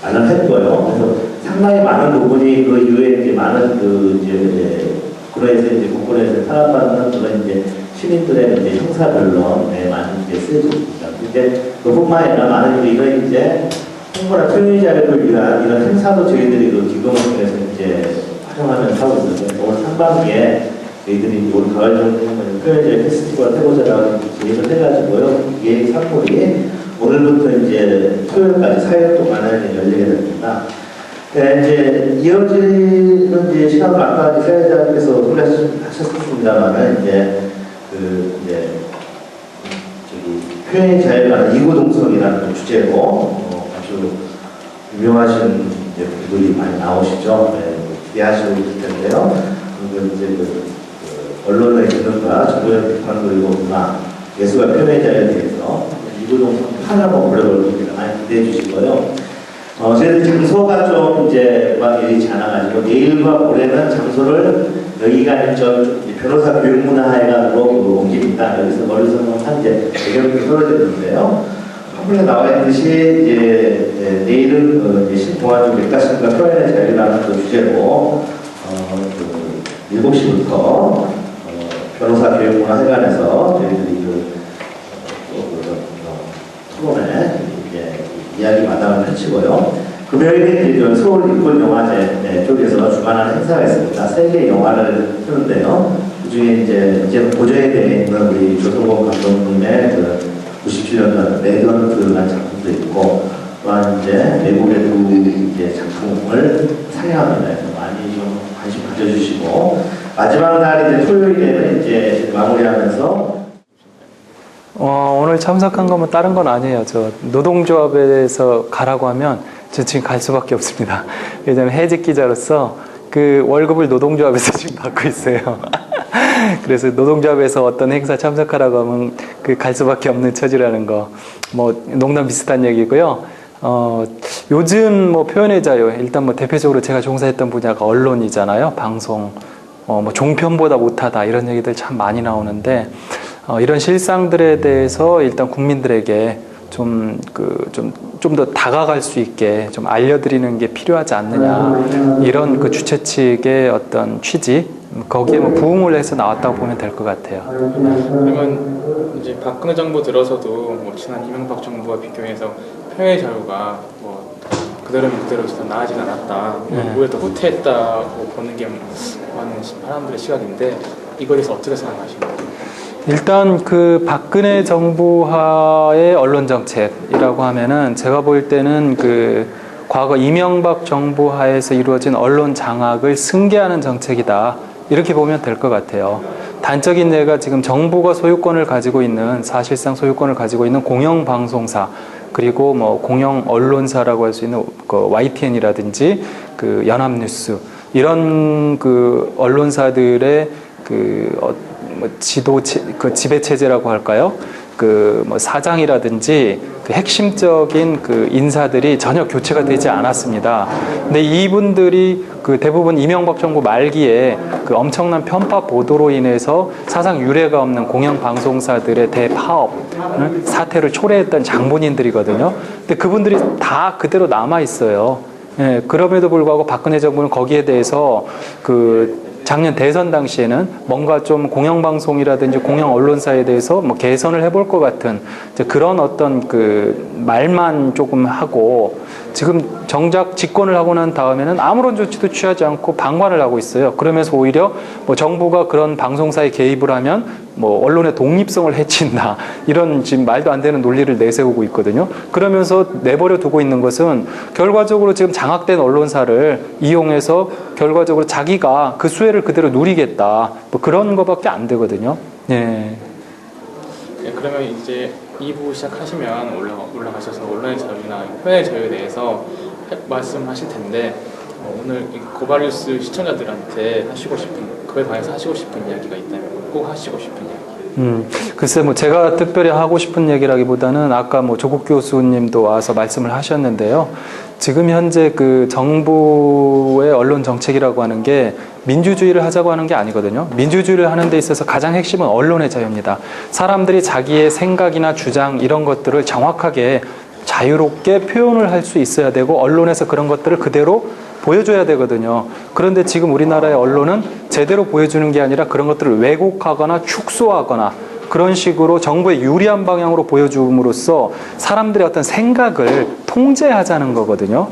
마련했고요. 그래서 상당히 많은 부분이 그 이후에 이제 많은 그래서 이제 국권에서 탄압받는 그런 이제 시민들의 이제 형사 변론에 많이 이제 쓰여집니다. 근데 그뿐만 아니라 많은 이런 이제 홍보나 표현의 자유를 위한 이런 행사도 저희들이 그 기금을 통해서 이제 활용하면서 하고 있는데 올 상반기에 저희들이 올 가을 정도면 표현의 자유 페스티벌 해보자라고 계획을 해가지고요. 이 상물이 오늘부터 이제 토요일까지 4일 동안에 열리게 됩니다. 네, 이제 이어지는 이제 시간을 아까 사회자께서 소개하셨습니다만은 이제 표현의 자유가 이구동성이라는 주제로 아주 유명하신 분들이 많이 나오시죠. 네, 기대하시고 있을 텐데요. 그리고 이제 언론의 기능과 정보적 비판 그리고 문화, 예술과 표현의 자유에 대해서 이구동성 판을 한번 올려볼 겁니다. 많이 기대해 주시고요. 저희들 장소가 좀 이제 예의치 않아가지고 내일과 모레는 장소를 여기가 변호사 교육문화회관으로 옮깁니다. 여기서 멀리서는 한 이제 100여 떨어졌는데요. 화면에 나와 있듯이 이제 내일은 신공화주 맥가심과 표현의 자유라는 그 주제로 7시부터 변호사 교육문화회관에서 저희들이 토론회 이야기 마당을 펼치고요. 금요일에 이제 서울 인권영화제 쪽에서 주관하는 행사가 있습니다. 3개의 영화를 트는데요. 그 중에 이제 고전에 대해 있는 우리 조성권 감독님의 97년도 레전드라는 작품도 있고, 또한 이제 외국에도 이제 작품을 상영합니다. 그래서 많이 좀 관심 가져주시고, 마지막 날 이제 토요일에는 이제 마무리하면서 오늘 참석한 거면 다른 건 아니에요. 저 노동조합에서 가라고 하면 저 지금 갈 수밖에 없습니다. 왜냐면 해직 기자로서 그 월급을 노동조합에서 지금 받고 있어요. 그래서 노동조합에서 어떤 행사 참석하라고 하면 그 갈 수밖에 없는 처지라는 거. 뭐 농담 비슷한 얘기고요. 요즘 뭐 표현의 자유, 일단 뭐 대표적으로 제가 종사했던 분야가 언론이잖아요. 방송, 뭐 종편보다 못하다 이런 얘기들 참 많이 나오는데. 이런 실상들에 대해서 일단 국민들에게 좀 더 다가갈 수 있게 좀 알려드리는 게 필요하지 않느냐. 이런 그 주최 측의 어떤 취지, 거기에 뭐 부응을 해서 나왔다고 보면 될 것 같아요. 그러면 이제 박근혜 정부 들어서도 뭐 지난 이명박 정부와 비교해서 표현의 자유가 뭐 그대로면 그대로 더 나아지지 않았다. 오히려 더 후퇴했다고 보는 게 많은 사람들의 시각인데 이거에 대해서 어떻게 생각하십니까? 일단 그 박근혜 정부하의 언론 정책이라고 하면은 제가 볼 때는 그 과거 이명박 정부 하에서 이루어진 언론 장악을 승계하는 정책이다. 이렇게 보면 될 것 같아요. 단적인 예가 지금 정부가 소유권을 가지고 있는, 사실상 소유권을 가지고 있는 공영방송사, 그리고 뭐 공영 언론사라고 할 수 있는 그 YTN이라든지 그 연합뉴스, 이런 그 언론사들의 그 지배 체제라고 할까요? 그 뭐 사장이라든지 그 핵심적인 그 인사들이 전혀 교체가 되지 않았습니다. 근데 이분들이 그 대부분 이명박 정부 말기에 그 엄청난 편파 보도로 인해서 사상 유례가 없는 공영방송사들의 대파업 사태를 초래했던 장본인들이거든요. 근데 그분들이 다 그대로 남아 있어요. 예, 그럼에도 불구하고 박근혜 정부는 거기에 대해서 그 작년 대선 당시에는 뭔가 좀 공영방송이라든지 공영언론사에 대해서 뭐 개선을 해볼 것 같은 이제 그런 어떤 그 말만 조금 하고 지금 정작 집권을 하고 난 다음에는 아무런 조치도 취하지 않고 방관을 하고 있어요. 그러면서 오히려 뭐 정부가 그런 방송사에 개입을 하면 뭐 언론의 독립성을 해친다 이런 지금 말도 안 되는 논리를 내세우고 있거든요. 그러면서 내버려 두고 있는 것은 결과적으로 지금 장악된 언론사를 이용해서 결과적으로 자기가 그 수혜를 그대로 누리겠다 뭐 그런 거밖에 안 되거든요. 네. 네, 그러면 이제 2부 시작하시면 올라가셔서 언론의 자유나 표현의 자유에 대해서 말씀하실 텐데 오늘 이 고발뉴스 시청자들한테 하시고 싶은 그에 관해서 하시고 싶은 이야기가 있다면 꼭 하시고 싶은 이야기. 글쎄 뭐 제가 특별히 하고 싶은 얘기라기보다는 아까 뭐 조국 교수님도 와서 말씀을 하셨는데요. 지금 현재 그 정부의 언론 정책이라고 하는 게 민주주의를 하자고 하는 게 아니거든요. 민주주의를 하는 데 있어서 가장 핵심은 언론의 자유입니다. 사람들이 자기의 생각이나 주장 이런 것들을 정확하게 자유롭게 표현을 할 수 있어야 되고 언론에서 그런 것들을 그대로 보여줘야 되거든요. 그런데 지금 우리나라의 언론은 제대로 보여주는 게 아니라 그런 것들을 왜곡하거나 축소하거나 그런 식으로 정부에 유리한 방향으로 보여줌으로써 사람들의 어떤 생각을 통제하자는 거거든요.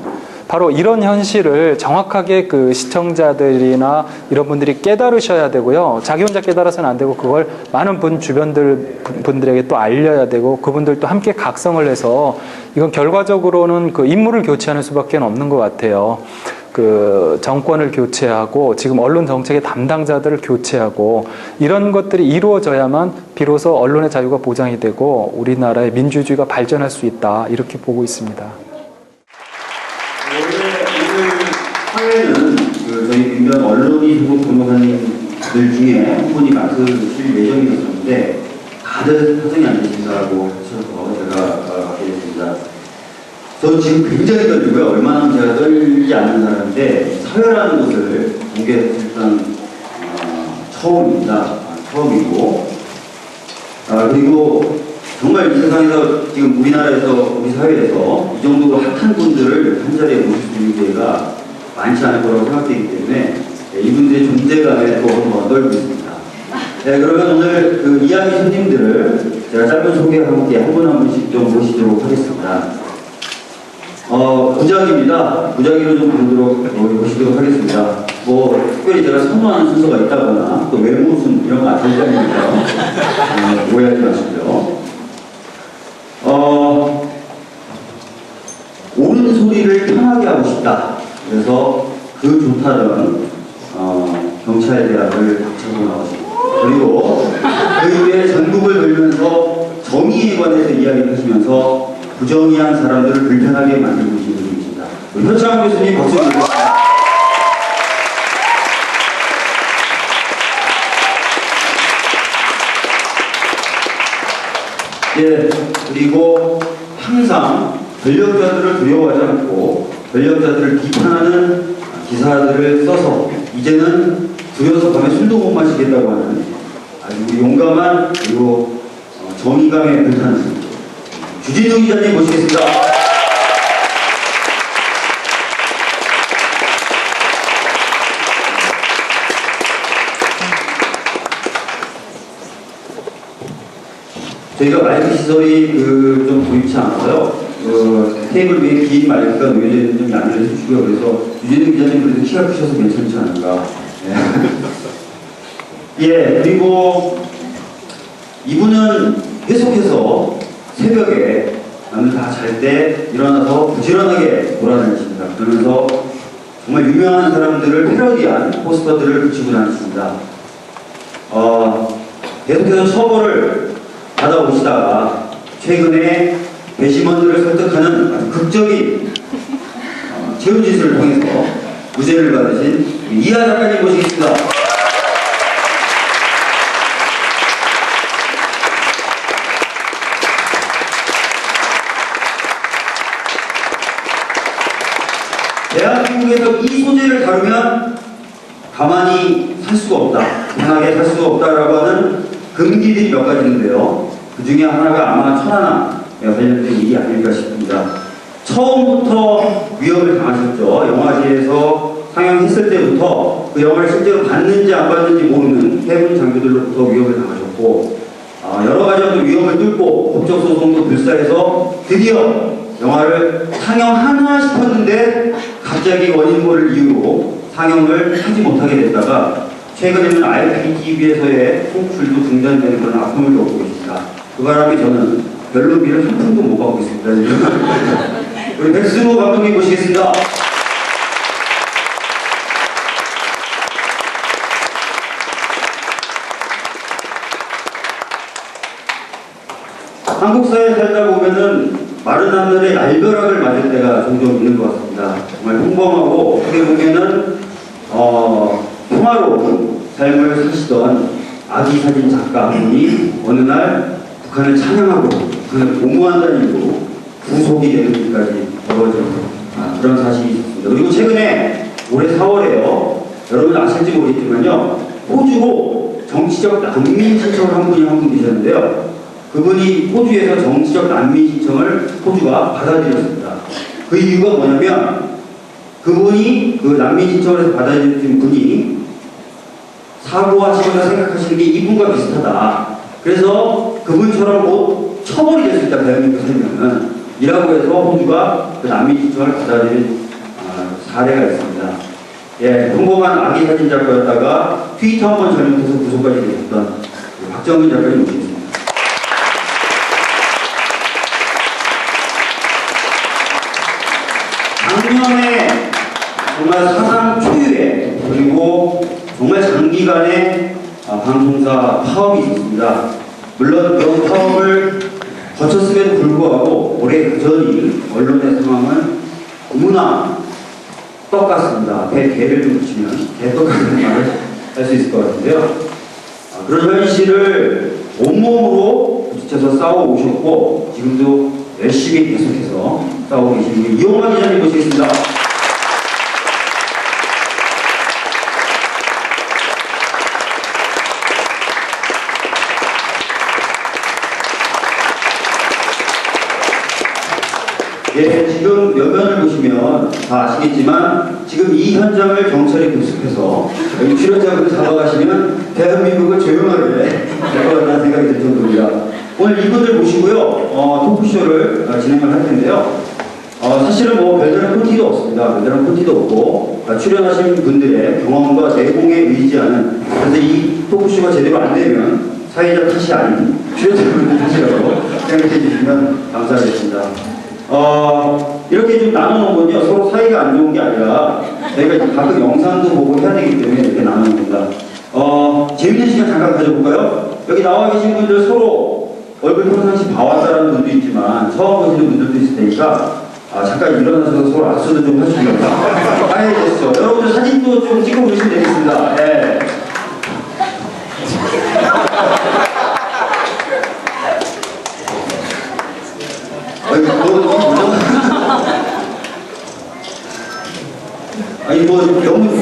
바로 이런 현실을 정확하게 그 시청자들이나 이런 분들이 깨달으셔야 되고요. 자기 혼자 깨달아서는 안 되고 그걸 많은 분들에게 또 알려야 되고 그분들도 함께 각성을 해서 이건 결과적으로는 그 인물을 교체하는 수밖에 없는 것 같아요. 그 정권을 교체하고 지금 언론 정책의 담당자들을 교체하고 이런 것들이 이루어져야만 비로소 언론의 자유가 보장이 되고 우리나라의 민주주의가 발전할 수 있다 이렇게 보고 있습니다. 원래 오늘 사회는 그 저희 민변 언론이 소속 변호사님들 중에 한 분이 맡으실 예정이었는데 다들 사정이 안 되신다고 하셔서 제가 맡게 됐습니다. 저 지금 굉장히 떨리고요. 얼마나 제가 떨리지 않는 사람인데 사회라는 것을 본 게 일단 처음입니다. 처음이고 그리고 정말 이 세상에서 지금 우리나라에서 우리 사회에서 이 정도로 핫한 분들을 한 자리에 모실 수 있는 기회가 많지 않을 거라고 생각되기 때문에 이분들의 존재감에 또 한번 떨고 있습니다. 네, 그러면 오늘 그 이야기 손님들을 제가 짧은 소개와 함께 한 분 한 분씩 좀 모시도록 하겠습니다. 부작입니다. 부작위로 좀 보시도록 하겠습니다. 뭐, 특별히 제가 선호하는 순서가 있다거나, 또 외모 순 이런 거 안 되니까, 오해하지 마시고요. 옳은 소리를 편하게 하고 싶다. 그래서 그 좋다던, 경찰대학을 박차고 나오십니다. 그리고 그 이후에 전국을 돌면서 정의에 관해서 이야기를 하시면서 부정의한 사람들을 불편하게 만들고 계신 분이십니다. 현창 교수님 박수 드리겠습니다. 예, 그리고 항상 권력자들을 두려워하지 않고 권력자들을 비판하는 기사들을 써서 이제는 두려워서 밤에 술도 못 마시겠다고 하는 아주 용감한 그리고 정의감에 불타는 주진우 기자님 모시겠습니다. 저희가 마이크 시설이 좀 보이지 않아서요. 테이블 위에 긴 마이크가 놓여져 있는 좀 양해를 해주시고요. 그래서 주진우 기자님 그래도 키가 크셔서 괜찮지 않은가. 네. 예, 그리고 이분은 계속해서 새벽에 남들 다 잘 때 일어나서 부지런하게 돌아다니십니다. 그러면서 정말 유명한 사람들을 패러디한 포스터들을 붙이고 다니십니다. 계속해서 처벌을 받아오시다가 최근에 배심원들을 설득하는 아주 극적인 채용지수를 통해서 무죄를 받으신 이하 작가님 모시겠습니다. 대한민국에서 이 소재를 다루면 가만히 살 수가 없다, 편하게 살 수가 없다라고 하는 금기들이 몇 가지 있는데요. 그 중에 하나가 아마 천안함에 관련된 일이 아닐까 싶습니다. 처음부터 위협을 당하셨죠. 영화제에서 상영했을 때부터 그 영화를 실제로 봤는지 안 봤는지 모르는 해군 장교들로부터 위협을 당하셨고, 여러 가지 어떤 위협을 뚫고 법적 소송도 불사해서 드디어 영화를 상영하나 싶었는데 갑자기 원인 모를 이유로 상영을 하지 못하게 됐다가 최근에는 IPTV에서의 송출도 중단되는 그런 아픔을 겪고 계십니다. 그 바람에 저는 별로비를 한 푼도 못 받고 있습니다. 우리 백승호 감독님 모시겠습니다. 한국 사회에 살다 보면은 마른 하늘에 날벼락을 맞을 때가 종종 있는 것 같습니다. 정말 평범하고 어떻게 보면은 평화로운 삶을 사시던 아기 사진 작가 한 분이 어느 날 북한을 찬양하고 북한을 공모한다는 이유로 구속이 되는 일까지 벌어진 그런 사실이 있었습니다. 그리고 최근에 올해 4월에요. 여러분 아실지 모르겠지만요. 호주로 정치적 난민 신청을 한 분 계셨는데요. 그분이 호주에서 정치적 난민 신청을 호주가 받아들였습니다. 그 이유가 뭐냐면 그분이 그 난민 신청을 해서 받아들인 분이 사고하시거나 생각하시는 게 이분과 비슷하다. 그래서 그분처럼 뭐 처벌이 될 수 있다. 대한민국에 살면은 이라고 해서 호주가 그 난민 신청을 받아들인 사례가 있습니다. 예, 평범한 아기 사진 작가였다가 트위터 한번 잘못해서 구속까지 되셨던 박정민 작가님 모시겠습니다. 작년에 정말 사상 초유의 그리고 정말 장기간의 방송사 파업이 있었습니다. 물론 그런 파업을 거쳤음에도 불구하고 올해 여전히 언론의 상황은 너무나 똑같습니다. 개를 좀 붙이면 개떡같은 말을 할 수 있을 것 같은데요. 그런 현실을 온몸으로 부딪혀서 싸워오셨고 지금도 열심히 계속해서 싸우고 계신 이용만 기자님 모시겠습니다. 예, 지금 여면을 보시면 다 아시겠지만 지금 이 현장을 경찰이 급습해서 여기 출연자분을 잡아가시면 대한민국을 조용하게 될 것 같다는 생각이 들 정도입니다. 오늘 이분들 모시고요 토크쇼를 진행을 할 텐데요. 사실은 뭐 별다른 콘티도 없습니다. 별다른 콘티도 없고 출연하신 분들의 경험과 내공에 의지하는, 그래서 이 토크쇼가 제대로 안 되면 사회자 탓이 아닌 출연자분들 탓이라고 생각해 주시면 감사하겠습니다. 이렇게 좀 나눠놓은 건요, 서로 사이가 안 좋은 게 아니라 저희가 이제 가끔 영상도 보고 해야 되기 때문에 이렇게 나누는 겁니다. 재밌는 시간 잠깐 가져볼까요? 여기 나와 계신 분들 서로 얼굴 평상시 봐왔다는 분도 있지만 처음 보시는 분들도 있을 테니까 잠깐 일어나서 서로 악수도 좀 해주시면 하얘졌죠. 여러분들 사진도 좀 찍어 보시면 되겠습니다. 네. 아니 뭐 너무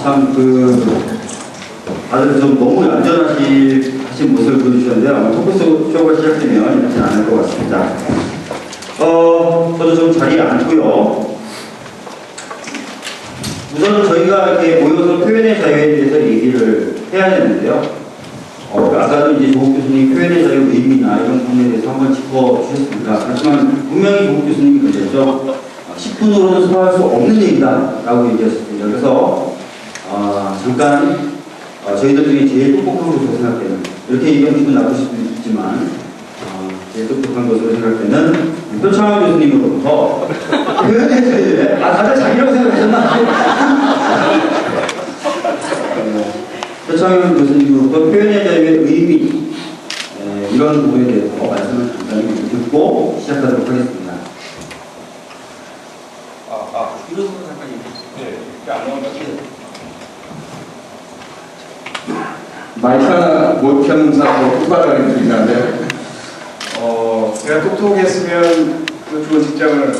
참 다들 좀 너무 얌전하신 모습을 보여주셨는데 아마 토크쇼가 시작되면 이렇지 않을 것 같습니다. 저도 좀 자리에 앉고요. 우선 저희가 이렇게 모여서 표현의 자유에 대해서 얘기를 해야 되는데요. 아까도 이제 조국 교수님 표현의 자유 의미나 이런 부분에 대해서 한번 짚어주셨습니다. 하지만 분명히 조국 교수님이 그러셨죠. 10분으로는 소화할 수 없는 얘기다 라고 얘기하셨습니다. 그래서 잠깐 저희들 중에 제일 똑똑한 것으로 생각되는, 이렇게 얘기하면 기분 나쁘실 수도 있지만 제일 똑똑한 것으로 생각되는 표창원 교수님으로부터 표현의 자유에 다들 자기라고 생각하셨나? 표창원 교수님으로부터 표현의 자유의 의미, 이런 부분에 대해서 말씀을 간단히 듣고 시작하도록 하겠습니다. 이런 부분 잠깐 얘기해주세요. 안 나오면 마이카 모평사고 후발을 드리는데 제가 똑똑했으면 그 좋은 직장을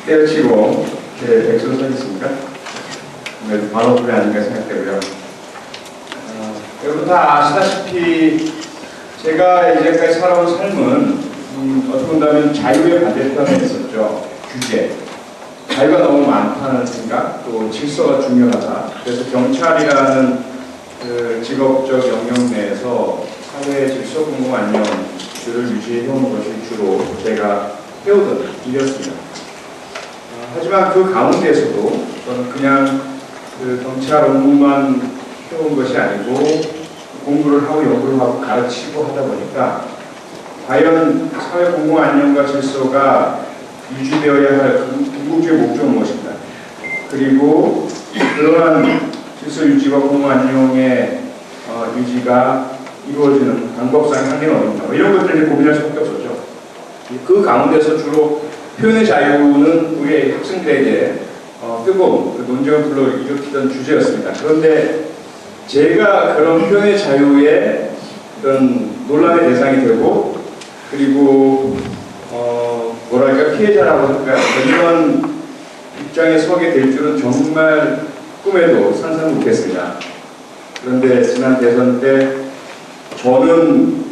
때려치고 이렇게 백수로 서겠습니까? 반어법이 아닌가 생각되고요. 여러분 다 아시다시피 제가 이제까지 살아온 삶은 어떻게 본다면 자유의 반대편에 있었죠. 규제. 자유가 너무 많다는 생각, 또 질서가 중요하다. 그래서 경찰이라는 그 직업적 영역 내에서 사회 질서 공공 안녕들을 유지해온 것이 주로 제가 해오던 일이었습니다. 하지만 그 가운데서도 저는 그냥 그 경찰 업무만 해온 것이 아니고 공부를 하고 연구를 하고 가르치고 하다 보니까 과연 사회 공공 안녕과 질서가 유지되어야 할 궁극적인 목적은 무엇인가? 그리고 그러한 질서 유지와 공공 안녕의 유지가 이루어지는 방법상의 한계는 어딘가? 이런 것들을 고민할 수밖에 없었죠. 그 가운데서 주로 표현의 자유는 우리 학생들에게 뜨거운 그 논쟁을 불러일으키던 주제였습니다. 그런데 제가 그런 표현의 자유의 그런 논란의 대상이 되고 그리고 뭐랄까 피해자라고 할까요? 이런 입장에 서게 될 줄은 정말 꿈에도 상상 못했습니다. 그런데 지난 대선 때 저는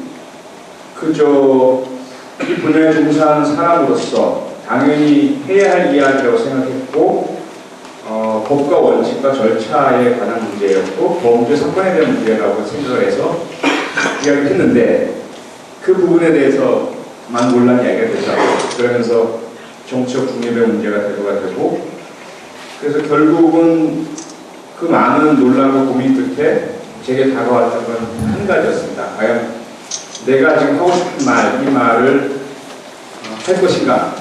그저 이 분야에 종사하는 사람으로서 당연히 해야 할 이야기라고 생각했고 법과 원칙과 절차에 관한 문제였고 범죄 사건에 대한 문제라고 생각을 해서 이야기를 했는데 그 부분에 대해서만 논란 이야기가 됐다고 그러면서 정치적 중립의 문제가 대두가 되고 그래서 결국은 그 많은 논란과 고민 끝에 제게 다가왔던 건 한 가지였습니다. 과연 내가 지금 하고 싶은 말, 이 말을 할 것인가?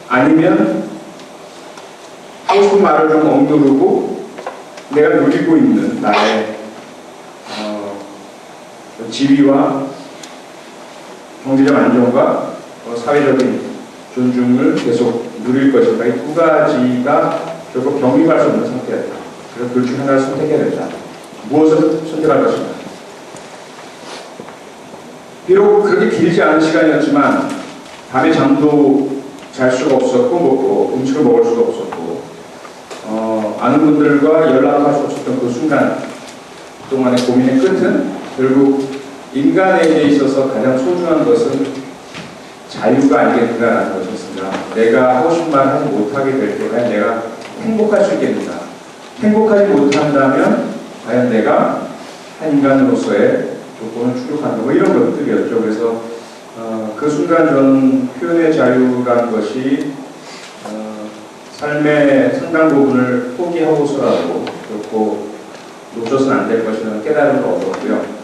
아니면 하고 싶은 말을 좀 억누르고 내가 누리고 있는 나의 지위와 경제적 안정과 사회적인 존중을 계속 누릴 것인가? 이 두 가지가 결국 병립할 수 없는 상태였다. 그래서 둘 중 하나를 선택해야 된다. 무엇을 선택할 것인가? 비록 그렇게 길지 않은 시간이었지만 밤에 잠도 잘 수가 없었고 음식을 먹을 수가 없었고 아는 분들과 연락할 수 없었던 그 순간 동안의 고민의 끝은 결국 인간에게 있어서 가장 소중한 것은 자유가 아니겠는가라는 것이었습니다. 내가 하고 싶은 말을 하지 못하게 될 때 과연 내가 행복할 수 있겠는가? 행복하지 못한다면 과연 내가 한 인간으로서의 조건을 추격한다. 뭐 이런 것들이었죠. 그래서 그 순간 저는 표현의 자유라는 것이 삶의 상당 부분을 포기하고서라도 그렇고 놓쳐서는 안 될 것이라는 깨달음을 얻었고요.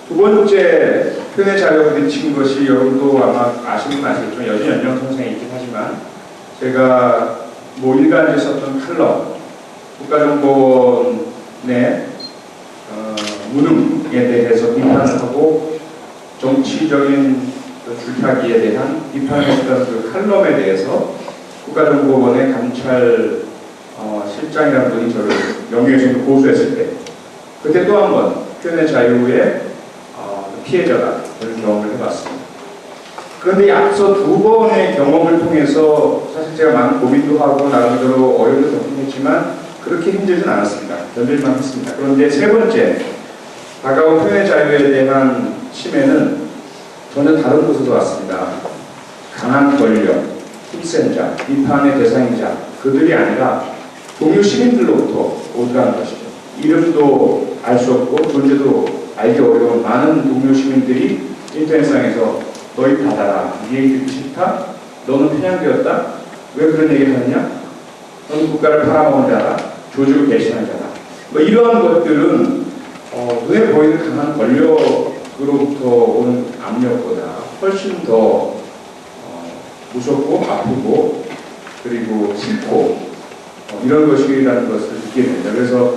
두 번째 표현의 자유가 부딪힌 것이 여러분도 아마 아시는 건 아시겠지만 여전히 연령선생이 있긴 하지만 제가 뭐 일간지에 썼던 칼럼 국가정보원의 무능에 대해서 비판을 하고 정치적인 줄타기에 대한 비판을 했던 그 칼럼에 대해서 국가정보원의 감찰 실장이라는 분이 저를 명예훼손으로 고소했을 때 그때 또 한 번 표현의 자유의 피해자가 그런 경험을 해봤습니다. 그런데 앞서 두 번의 경험을 통해서 사실 제가 많은 고민도 하고 나름대로 어려움도 겪었지만 그렇게 힘들진 않았습니다. 견딜만 했습니다. 그런데 세 번째 다가온 표현의 자유에 대한 침해는 전혀 다른 곳에서 왔습니다. 강한 권력, 힘센 자, 비판의 대상이자 그들이 아니라 동료 시민들로부터 오더라는 것이죠. 이름도 알 수 없고 존재도 알기 어려운 많은 동료 시민들이 인터넷상에서 너희 받아라, 네 얘기 듣기 싫다? 너는 편향되었다? 왜 그런 얘기를 하느냐? 너는 국가를 팔아먹은 자다? 조직을 배신한 자다? 뭐 이러한 것들은 눈에 보이는 강한 권력으로부터 오는 압력보다 훨씬 더 무섭고 아프고 그리고 싫고 이런 것이라는 것을 느끼게 됩니다. 그래서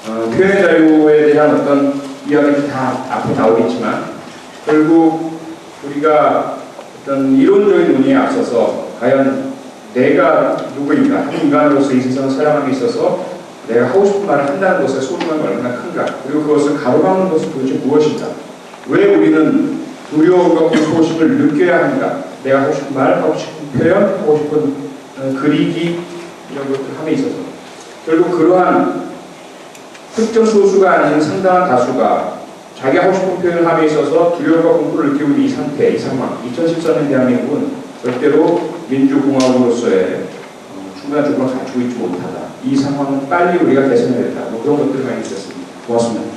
표현의 자유에 대한 어떤 이야기는 다 앞에 나오겠지만 결국 우리가 어떤 이론적인 논의에 앞서서 과연 내가 누구인가, 한 인간으로서 이 세상을 살아가는 데 있어서 내가 하고 싶은 말을 한다는 것의 소중함이 얼마나 큰가, 그리고 그것을 가로막는 것은 도대체 무엇인가, 왜 우리는 두려움과 공포심을 느껴야 합니다. 내가 하고 싶은 말, 하고 싶은 표현, 하고 싶은 그리기 이런 것들 함에 있어서 결국 그러한 특정 소수가 아닌 상당한 다수가 자기 하고 싶은 표현을 함에 있어서 두려움과 공포를 느끼고 있는 이 상태, 이 상황 2014년 대한민국은 절대로 민주공화국으로서의 충분한 조건을 갖추고 있지 못하다. 이 상황은 빨리 우리가 개선해야 된다. 뭐 그런 것들을 많이 있었습니다. 고맙습니다.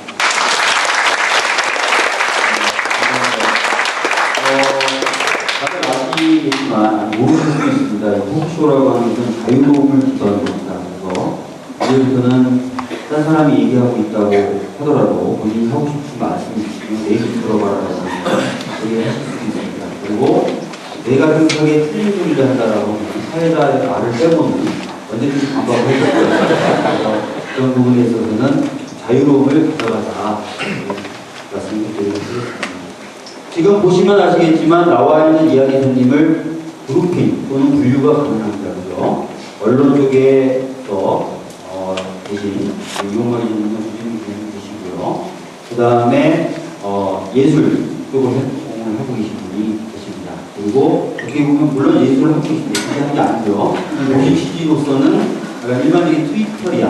다들 아시겠지만 모르실 수 있습니다. 토크쇼라고 하는 것은 자유로움을 기반으로 합니다. 그래서 이제부터는 딴 사람이 얘기하고 있다고 하더라도 본인이 하고 싶은 말씀을 주시면 내 얘기 들어봐라고 얘기하실 수 있습니다. 그리고 내가 생각하기에 틀린 소리를 한다라고 하면 사회자의 말을 빼고는 언제든지 반박을 해줄 거예요. 그런 부분에 있어서는 자유로움을 가져가자 말씀을 드리겠습니다. 지금 보시면 아시겠지만 나와 있는 이야기 손님을 그룹핑 또는 분류가 가능합니다. 그죠? 언론 쪽에서 계신 이용만 있는 주진 계시고요. 그 다음에 예술 쪽을 하고 계신 분이 계십니다. 그리고 어떻게 보면 물론 예술을 하고 계십니다. 그렇게 하는 게 아니죠. 본인 취지로서는 일반적인 트위터리아,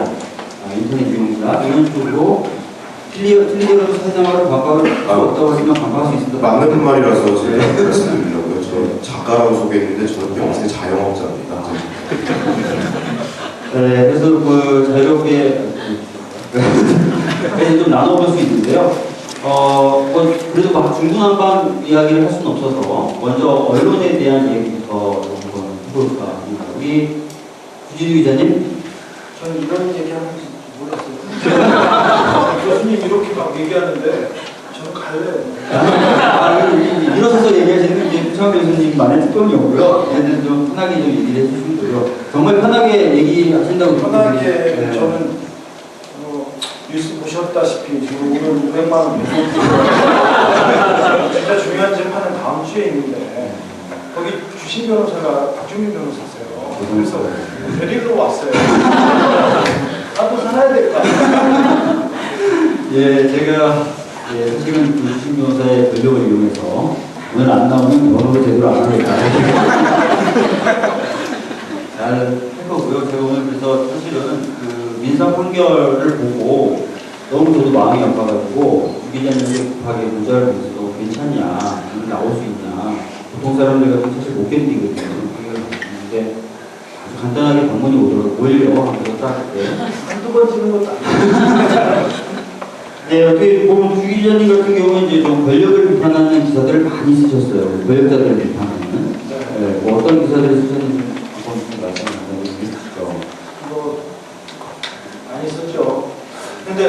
인터넷 이용자 이런 쪽으로 틀리더라도 사회자말을 반박을 없다고 하시면 반박할 수 있습니다. 맞는 말이라서 제가 말씀드리려고요. 저 작가라고 소개했는데 저는 영세 자영업자입니다. 네, 그래서 그 자유롭게 좀 나눠볼 수 있는데요. 그래도 막 중구난방 이야기를 할 수는 없어서 먼저 언론에 대한 얘기부터 한번 해볼까 합니다. 우리 주진우 기자님. 저는 이런 얘기하는 줄 몰랐어요. 교수님 이렇게 막 얘기하는데 저는 갈래요. 일어서서 얘기하시는 게 부창 교수님만의 특권이었고요. 얘는 좀 편하게 좀 얘기를 해주시면 되고요. 정말 편하게 얘기하신다고 편하게 네. 저는 뉴스 보셨다시피 지금 오늘 500만 원 진짜 중요한 재판은 다음 주에 있는데 거기 주신 변호사가 박주민 변호사세요. 그래서 데리러 왔어요. 나도 살아야 될 거 아니야. 예, 제가 사실은 주신 변호사의 권력을 이용해서 오늘 안 나오면 변호를 제대로 안 하겠다. 잘 해보고요. 제가 오늘 그래서 사실은 그 민사 판결을 보고 너무 저도 마음이 아파가지고 주 기자님이 급하게 문자를 보내서 괜찮냐, 오늘 나올 수 있냐. 보통 사람들 같은 사실 못 견디거든요. 판결을 받는데 아주 간단하게 방문이 오더라고요. 오히려 하면서 딱 그때 한두 번 찍는 것도 아니고. 네, 어떻게 보면 주 기자님 같은 경우는 이제 좀 권력을 비판하는 기사들을 많이 쓰셨어요. 권력자들을 비판하는. 네, 뭐 어떤 기사들을 쓰셨는지 한번 좀 말씀해 주시죠. 뭐 많이 썼죠. 근데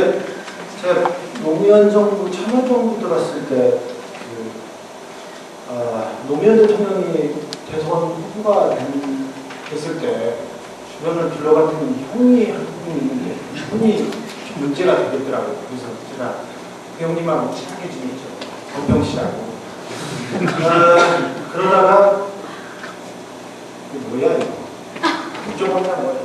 제가 노무현 정부, 참여정부 들었을 때 노무현 대통령이 대선 후보가 됐을 때 주변을 둘러갔더니 형이 한 분이 있는데 형이 좀 문제가 되겠더라고요. 그래서 제가 그 형님하고 친하게 지냈죠. 권평 씨라고. 그러다가 이게 뭐야 이거. 국정원장 뭐야.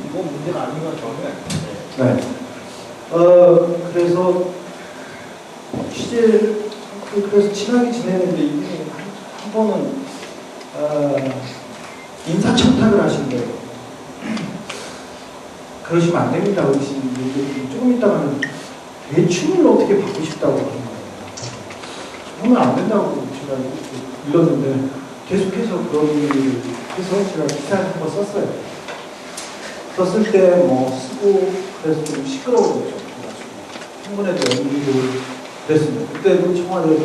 이건 문제가 아닌 건 처음에. 네. 그래서 그래서 친하게 지내는데 이분이 한 번은 인사청탁을 하신대요. 그러시면 안 됩니다. 그러시는데 조금 있다가는 대충을 어떻게 받고 싶다고 하는 거예요. 그러면 안 된다고 제가 읽었는데 계속해서 그런 일을 해서 제가 기사를 한번 썼어요. 썼을 때 뭐 쓰고 그래서 좀 시끄러워졌죠. 한 번에도 연기도 그랬습니다. 그때도 청와대는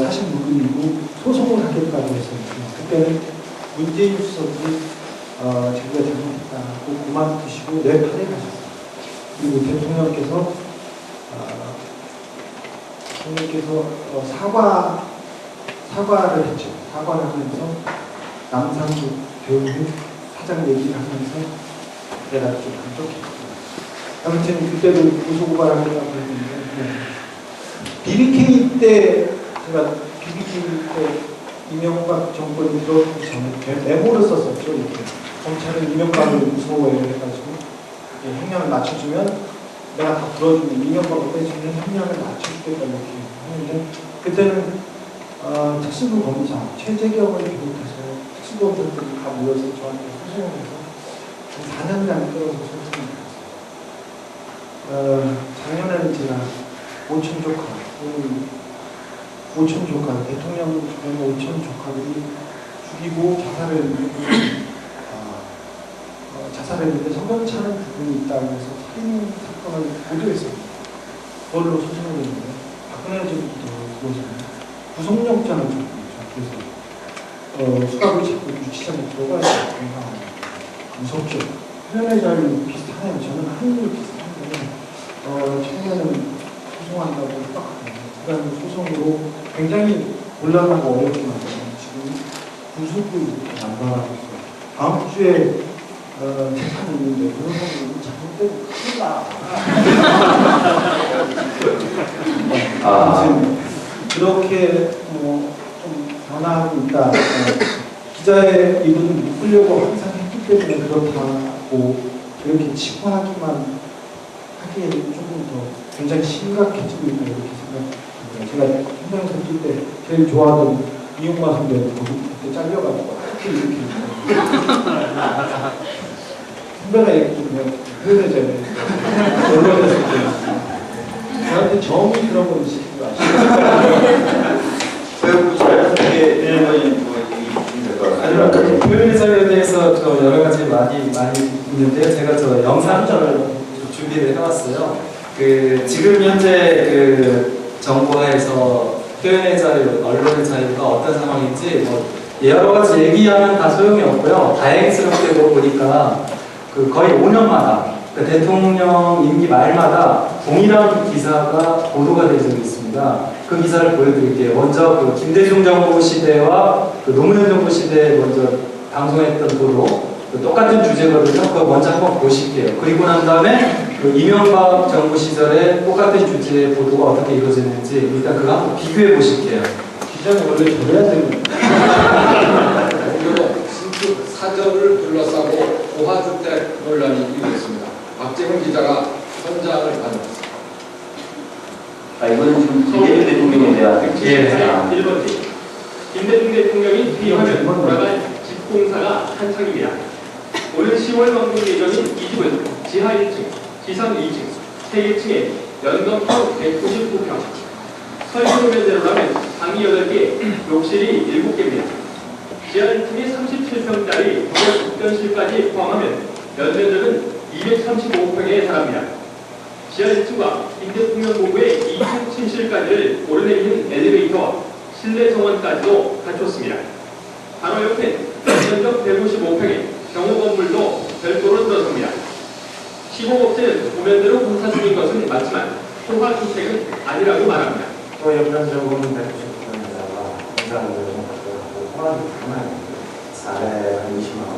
사실 무근이고 소송을 하겠다고 했습니다. 그때는 문재인 수석이 자기가 잘못했다고 그만두시고 네팔에 가셨어요. 그리고 대통령께서 사과를 했죠. 사과를 하면서 남산구 교육 사장 얘기를 하면서 내가 좀 감독했어요. 아무튼 그때도 고소고발을 하려고 했는데 BBK 때 제가 BBK 때 이명박 정권이 들어오기 전에 메모를 썼었죠. 이렇게 검찰은 이명박을 무서워해가지고 형량을 낮춰주면 내가 다 불어주면 이명박을 빼주면 형량을 낮춰주겠다 이렇게 하는데 그때는 특수부 검사 최재경을 비롯해서 특수검사들이 다 모여서 저한테 소송을 해서 4년간 끌어서 소송을 했어요. 작년에는 제가 오촌 조카 대통령 오촌 조카들이 죽이고 자살했는데 성경찮은 부분이 있다고 해서 살인 사건을 보도했어요. 그걸로 소송을 했는데 박근혜 정부도 그것은 구속영장을 줬죠. 그래서 수갑을 잡고 유치장에 들어가야 돼요. 무섭죠. 표현의 자유 비슷하네요. 저는 한국이 비슷한데 최근에는 소송한다고 했거든요. 그다음 소송으로 굉장히 곤란하고 어렵지만 지금 구속을 난감하고 있어요. 다음 주에 재판이 있는데 그런 부분이 잘못되면 큰일 나. 아무튼 그렇게 좀 변화하고 있다. 기자의 입은 묶으려고 항상 했기 때문에 그렇다고 이렇게 치부하기만 하기에는 조금 더 굉장히 심각해지고 있다 이렇게 생각합니다. 제가 현장에서 뛸 때 제일 좋아하던 이용마 선배 그때 잘려가지고 이렇게 선배가 얘기 좀 해요. 표현해줘야 언론에서 저한테 정의 그런 걸 시키는 거 아시죠? 표현의 자유에 대해서 여러 가지 많이 있는데요. 제가 영상을 준비를 해왔어요. 지금 현재 정부에서 표현의 자유, 언론의 자유가 어떤 상황인지 여러 가지 얘기하면 다 소용이 없고요. 다행스럽게 보니까 거의 5년마다 대통령 임기 말마다 동일한 기사가 보도가 된 적이 있습니다. 그 기사를 보여드릴게요. 먼저 김대중 정부 시대와 노무현 정부 시대에 먼저 방송했던 보도, 똑같은 주제거든요. 그거 먼저 한번 보실게요. 그리고 난 다음에 이명박 정부 시절에 똑같은 주제의 보도가 어떻게 이루어졌는지 일단 그거 한번 비교해 보실게요. 기자는 원래 저래야 되는 신축 사저를 둘러싸고 고화주택 논란이 일어났습니다. 박재훈 기자가 현장을 다녀왔습니다. 이거는 지금 김대중 대통령에 대한 1번지 김대중 대통령이 퇴임하면 돌아갈 집공사가 한창입니다. 오는 10월 완공 예정인 이 집은 지하 1층, 지상 2층, 3층에 연건평 199평, 설계도면대로라면 방이 8개, 욕실이 7개입니다. 지하 1층에 37평짜리 독립견실까지 포함하면 연면적은 235평에 달합니다. 지하 1층과 김 대통령 본부의 2층 침실까지를 오르내리는 엘리베이터와 실내 정원까지도 갖췄습니다. 바로 옆에 연면적 155평의 경호 건물도 별도로 들어섭니다. 시공업체는 도면대로 공사 중인 것은 맞지만 소화주택은 아니라고 말합니다. 또 연면적으로는 190평에다가 공사를 하고 소화주택은 420만 원.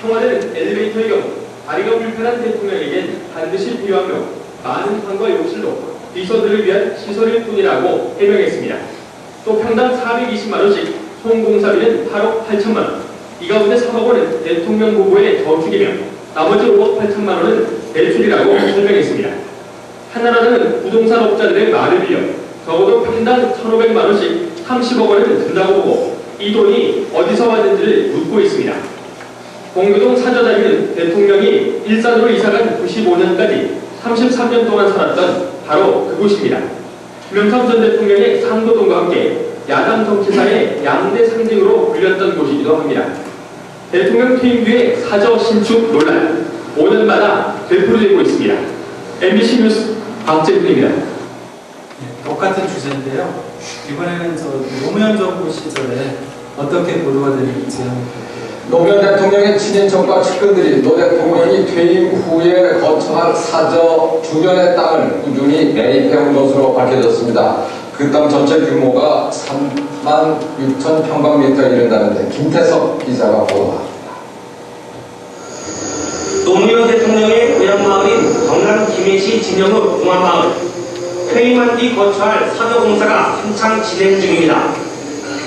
청와대는 엘리베이터의 경우 다리가 불편한 대통령에겐 반드시 필요하며 많은 방과 욕실도 비서들을 위한 시설일 뿐이라고 해명했습니다. 또 평당 420만 원씩 총 공사비는 8억 8천만 원. 이 가운데 3억 원은 대통령 부부의 저축이며 나머지 5억 8천만 원은 대출이라고 설명했습니다. 한나라당은 부동산 업자들의 말을 빌려 적어도 평당 1,500만 원씩 30억 원을 든다고 보고 이 돈이 어디서 왔는지를 묻고 있습니다. 공교동 사저자리는 대통령이 일산으로 이사간 95년까지 33년 동안 살았던 바로 그곳입니다. 김영삼 전 대통령의 상도동과 함께 야당 정치사의 양대 상징으로 불렸던 곳이기도 합니다. 대통령 퇴임 뒤에 사저 신축 논란 5년마다 되풀이되고 있습니다. MBC 뉴스 박재훈입니다. 똑같은 주제인데요. 이번에는 노무현 정부 시절에 어떻게 보도가 되는지 한번 볼게요. 노무현 대통령의 친인척과 측근들이 노 대통령이 퇴임 후에 거처할 사저 주변의 땅을 꾸준히 매입해온 것으로 밝혀졌습니다. 그 땅 전체 규모가 3만 6천 평방미터에 이른다는데 김태석 기자가 보도합니다. 노무현 대통령의 고향 마을인 경남 김해시 진영읍 공안마을 퇴임한 뒤 거처할 사저 공사가 한창 진행 중입니다.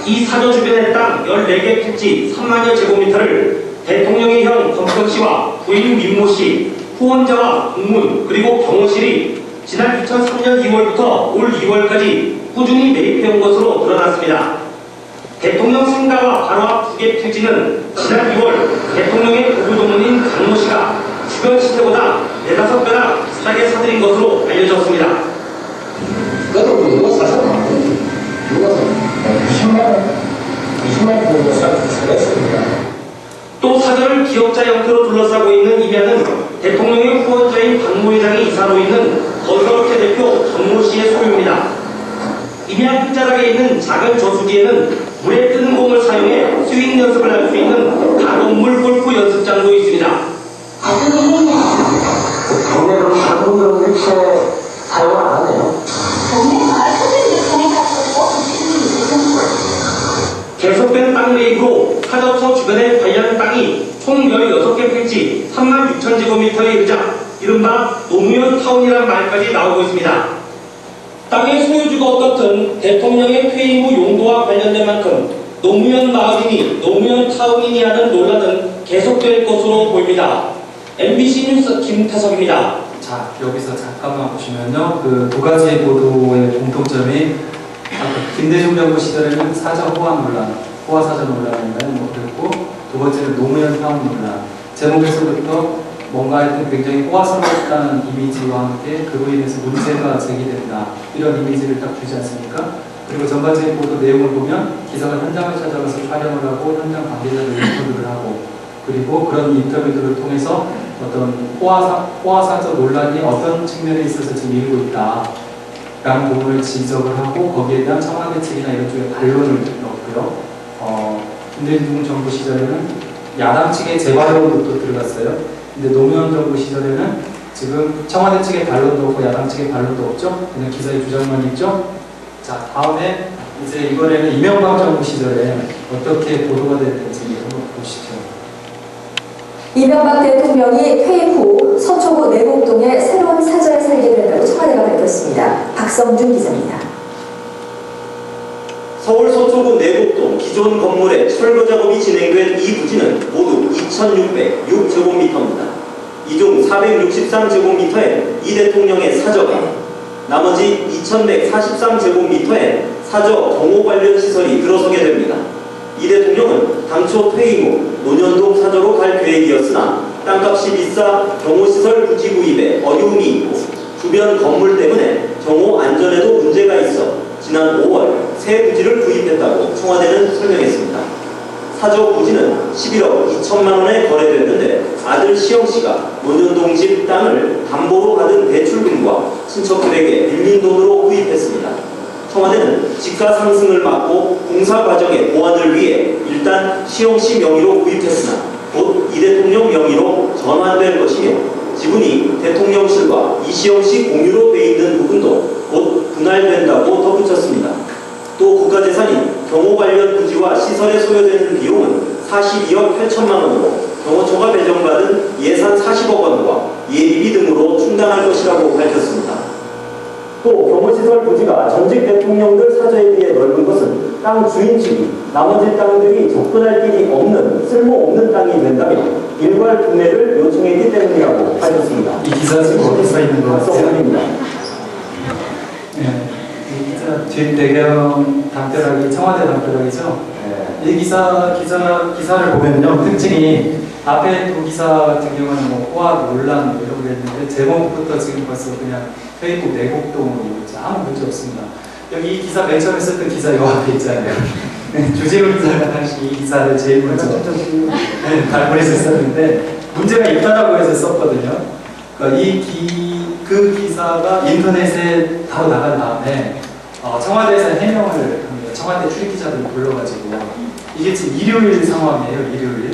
이 사저 주변의 땅 14개 필지 3만여 제곱미터를 대통령의 형 검경씨와 부인 민모씨, 후원자와 국문 그리고 경호실이 지난 2003년 2월부터 올 2월까지 꾸준히 매입해온 것으로 드러났습니다. 대통령 상가와 바로 앞 2개 필지는 지난 2월 대통령의 부부동문인 강모씨가 주변 시세보다 4~5배나 비싸게 사들인 것으로 알려졌습니다. 누가 사셨나? 누가 샀나? 20만 정도 사겠습니다. 또 사저를 기업자 형태로 둘러싸고 있는 임야는 대통령의 후원자인 박모 회장이 이사로 있는 건설업체 대표 전모씨의 소유입니다. 임야 끝자락에 있는 작은 저수지에는 물에 뜨는 공을 사용해 스윙 연습을 할 수 있는 가공물 골프 연습장도 있습니다. 동네로 가공용 일체 사용을 안 하네요. 계속된 땅 매입으로 사저처 주변의 관련 땅이 총 16개 필지 36,000제곱미터에 이르자 이른바 노무현 타운이라는 말까지 나오고 있습니다. 땅의 소유주가 어떻든 대통령의 퇴임 후 용도와 관련된 만큼 노무현 마을이니 노무현 타운이니 하는 논란은 계속될 것으로 보입니다. MBC 뉴스 김태석입니다. 자, 여기서 잠깐만 보시면요. 그 두 가지 보도의 공통점이 김대중 정부 시절에는 사저 호화 논란, 호화 사저 논란인가요? 뭐 그랬고, 두 번째는 노무현 타운 논란. 제목에서부터 뭔가 하여튼 굉장히 호화스러웠다는 이미지와 함께 그로 인해서 문제가 제기된다. 이런 이미지를 딱 주지 않습니까? 그리고 전반적인 보도 내용을 보면 기자가 현장을 찾아가서 촬영을 하고 현장 관계자들 인터뷰를 하고 그리고 그런 인터뷰들을 통해서 어떤 호화사저 논란이 어떤 측면에 있어서 지금 일고 있다 라는 부분을 지적을 하고 거기에 대한 청와대 측이나 이런 쪽에 반론을 넣었고요. 김대중 정부 시절에는 야당 측의 재발론도 들어갔어요. 근데 노무현 정부 시절에는 지금 청와대 측의 반론도 없고 야당 측의 반론도 없죠. 그냥 기자의 주장만 있죠. 자, 다음에 이제 이번에는 이명박 정부 시절에 어떻게 보도가 됐는지 한번 보시죠. 이명박 대통령이 퇴임 후 서초구 내곡동에 새로운 사저에 살게 된다고 청와대가 밝혔습니다. 박성준 기자입니다. 서울 서초구 내곡동 기존 건물의 철거 작업이 진행된 이 부지는 모두 2,606제곱미터입니다. 이 중 463제곱미터에 이 대통령의 사저가, 나머지 2,143제곱미터에 사저 경호 관련 시설이 들어서게 됩니다. 이 대통령은 당초 퇴임 후 논현동 사저로 갈 계획이었으나 땅값이 비싸 경호시설 부지 구입에 어려움이 있고 주변 건물 때문에 경호 안전에도 문제가 있어 지난 5월 새 부지를 구입했다고 청와대는 설명했습니다. 사저 부지는 11억 2천만 원에 거래됐는데 아들 시영씨가 논현동 집 땅을 담보로 받은 대출금과 친척들에게 빌린 돈으로 구입했습니다. 청와대는 집가 상승을 막고 공사 과정의 보완을 위해 일단 시영씨 명의로 구입했으나 곧 이 대통령 명의로 전환될 것이며 지분이 대통령실과 이시영씨 공유로 돼 있는 부분도 곧 분할된다고 덧붙였습니다. 또 국가재산인 경호 관련 부지와 시설에 소요되는 비용은 42억 8천만 원으로 경호처가 배정받은 예산 40억 원과 예비비 등으로 충당할 것이라고 밝혔습니다. 또 경호시설 부지가 전직 대통령들 사저에 비해 넓은 것은 땅 주인 측이 나머지 땅들이 접근할 길이 없는 쓸모없는 땅이 된다면 일괄 분해를 요청했기 때문이라고 밝혔습니다. 이 기사 지금 어디 써 있는 것 같아요? 네, 이 기사 뒷 배경 담벼락이 청와대 담벼락이죠. 네. 이 기사를 보면요, 특징이 앞에 두 기사 같은 경우는 뭐 호화 논란 이런 거 했는데 제목부터 지금 벌써 그냥 페이북 내곡동으로 있죠. 아무 문제 없습니다. 여기 이 기사 맨 처음에 썼던 기사 요 앞에 있잖아요. 주재훈 기자가 당시 이 기사를 제일 먼저 발굴해서 썼는데 문제가 있다라고 해서 썼거든요. 그러니까 그 기사가 인터넷에 바로 나간 다음에 청와대에서 해명을 합니다. 청와대 출입기자들을 불러가지고 이게 지금 일요일 상황이에요. 일요일.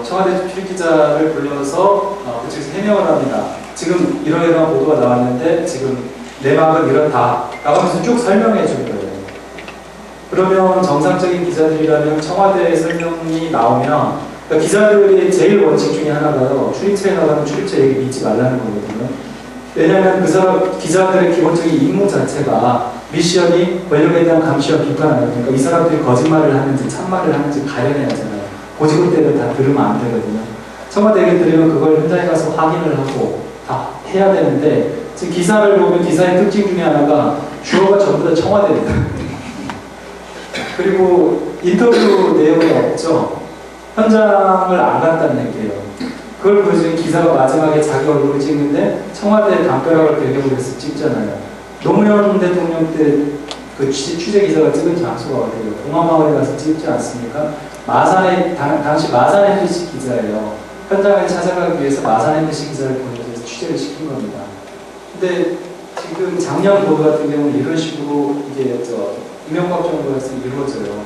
청와대 출입기자를 불러서 그쪽에서 해명을 합니다. 지금 이러이러한 보도가 나왔는데 지금 내막은 이렇다 라고 하면서 쭉 설명해 주는 거예요. 그러면 정상적인 기자들이라면 청와대의 설명이 나오면 그러니까 기자들의 제일 원칙 중에 하나가요. 출입처에 나가면 출입처 얘기 믿지 말라는 거거든요. 왜냐하면 그 사람 기자들의 기본적인 임무 자체가 미션이 권력에 대한 감시와 비판하는 거니까 이 사람들이 거짓말을 하는지 참말을 하는지 가려내야 하잖아요. 고지고대로 다 들으면 안 되거든요. 청와대에 들으면 그걸 현장에 가서 확인을 하고 다 해야 되는데 지금 기사를 보면 기사의 특징 중에 하나가 주어가 전부 다 청와대입니다. 그리고 인터뷰 내용이 없죠. 현장을 안 갔다는 얘기예요. 그걸 보여주는 기사가 마지막에 자기 얼굴을 찍는데 청와대 담벼락을 배경으로 해서 찍잖아요. 노무현 대통령 때 그 취재 기사가 찍은 장소가 어디예요? 봉화마을에 가서 찍지 않습니까? 마산 당시 마산 MBC 기자예요. 현장에 찾아가기 위해서 마산 MBC 기자를 보내서 취재를 시킨 겁니다. 근데 지금 작년 보도 같은 경우는 이런 식으로 이게 이명박 정부에서 이루어져요.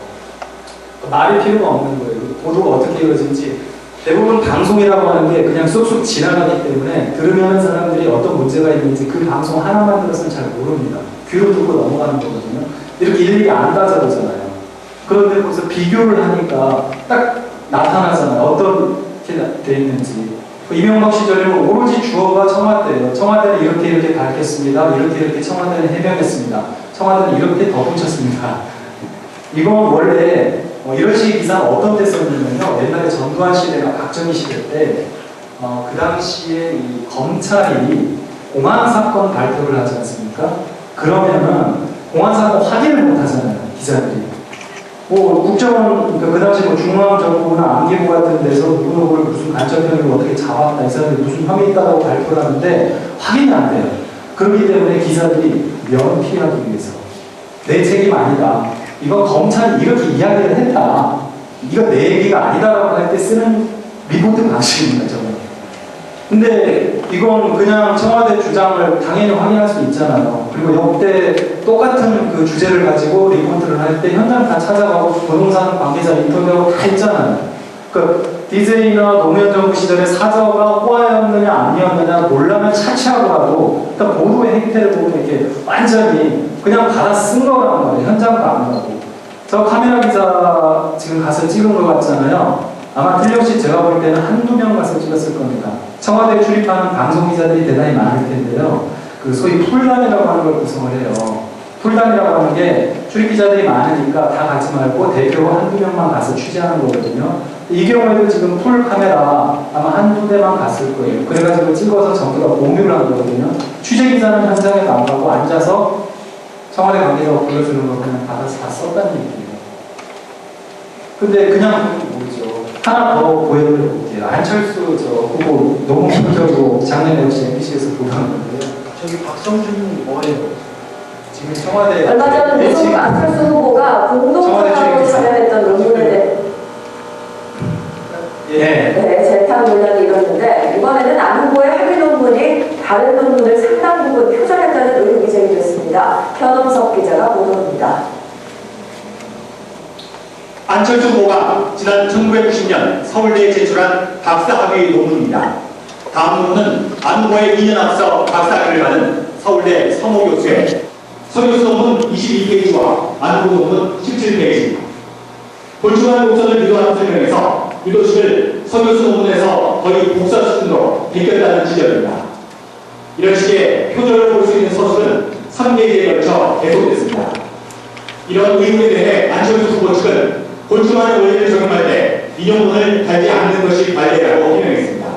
말이 필요가 없는 거예요. 보도가 어떻게 이루어진지 대부분 방송이라고 하는 게 그냥 쑥쑥 지나가기 때문에 들으면 사람들이 어떤 문제가 있는지 그 방송 하나만 들어서는 잘 모릅니다. 귀로 듣고 넘어가는 거거든요. 이렇게 일일이 안 따져보잖아요. 그런데 거기서 비교를 하니까 딱 나타나잖아요. 어떻게 돼 있는지. 이명박 시절에는 오로지 주어가 청와대예요. 청와대는 이렇게 밝혔습니다. 이렇게 청와대는 해명했습니다. 청와대는 이렇게 덧붙였습니다. 이건 원래 이런 식의 기사는 어떤 때 썼냐면요. 옛날에 전두환 시대나 박정희 시대 때 그 당시에 이 검찰이 공안사건 발표를 하지 않습니까? 그러면은 공안사건 확인을 못 하잖아요. 기자들이. 국정원, 그러니까 그 당시 중앙정보나 안기부 같은 데서 누구누구를 무슨 간첩 혐의로 어떻게 잡았다, 이 사람들이 무슨 혐의 있다고 발표를 하는데 확인이 안 돼요. 그렇기 때문에 기자들이 면피하기 위해서 내 책임 아니다. 이건 검찰이 이렇게 이야기를 했다. 이거 내 얘기가 아니다라고 할 때 쓰는 리포트 방식입니다, 저는. 근데 이건 그냥 청와대 주장을 당연히 확인할 수 있잖아요. 그리고 역대 똑같은 그 주제를 가지고 리포트를 할 때 현장 다 찾아가고 부동산 관계자 인터뷰하고 다 했잖아요. 그 DJ나 노무현 정부 시절에 사저가 호화였느냐 아니었느냐 논란을 차치하고라도 일단 보도의 행태를 보면 이렇게 완전히 그냥 받아 쓴 거라는 거예요. 현장도 안 가고. 저 카메라 기자 지금 가서 찍은 거 같잖아요. 아마 틀림없이 제가 볼 때는 한두 명 가서 찍었을 겁니다. 청와대에 출입하는 방송 기자들이 대단히 많을 텐데요. 그 소위 풀단이라고 하는 걸 구성을 해요. 풀단이라고 하는 게 출입 기자들이 많으니까 다 가지 말고 대표 한두 명만 가서 취재하는 거거든요. 이 경우에도 지금 풀 카메라 아마 한두 대만 갔을 거예요. 그래가지고 찍어서 전부 다 공유를 한 거거든요. 취재 기자는 현장에도 안 가고 앉아서 청와대 관계자가 불러주는 걸 그냥 받아서 다 썼다는 얘기예요. 근데 그냥 모르죠. 하나 더 보여드릴게요. 안철수 후보 너무 표정으로 작년에 혹시 MBC에서 보도한 건데요. 저기 박성준 뭐예요? 지금 청와대 얼마 전 안철수 후보가 공동선언으로 참여했던 논문에 대해 재탕 논란이 일었는데 이번에는 안 후보의 학위 논문이 다른 논문을 상당 부분 표절했다는 의혹이 제기됐습니다. 현엄석 기자가 보도합니다. 안철수 후보가 지난 1990년 서울대에 제출한 박사학위 논문입니다. 다음 논문은 안 후보의 2년 앞서 박사학위를 받은 서울대 서모 교수의 서교수 논문 22페이지와 안 후보 논문 17페이지. 볼주간의 곡선을 유도하는 설명에서 유도식을 서교수 논문에서 거의 복사 수준으로 베꼈다는 지적입니다. 이런 식의 표절을 볼 수 있는 서술은 3개기에 걸쳐 계속됐습니다. 이런 의혹에 대해 안철수 후보 측은 볼주간의 원리를 적용할 때 이 논문을 달지 않는 것이 관례라고 해명했습니다.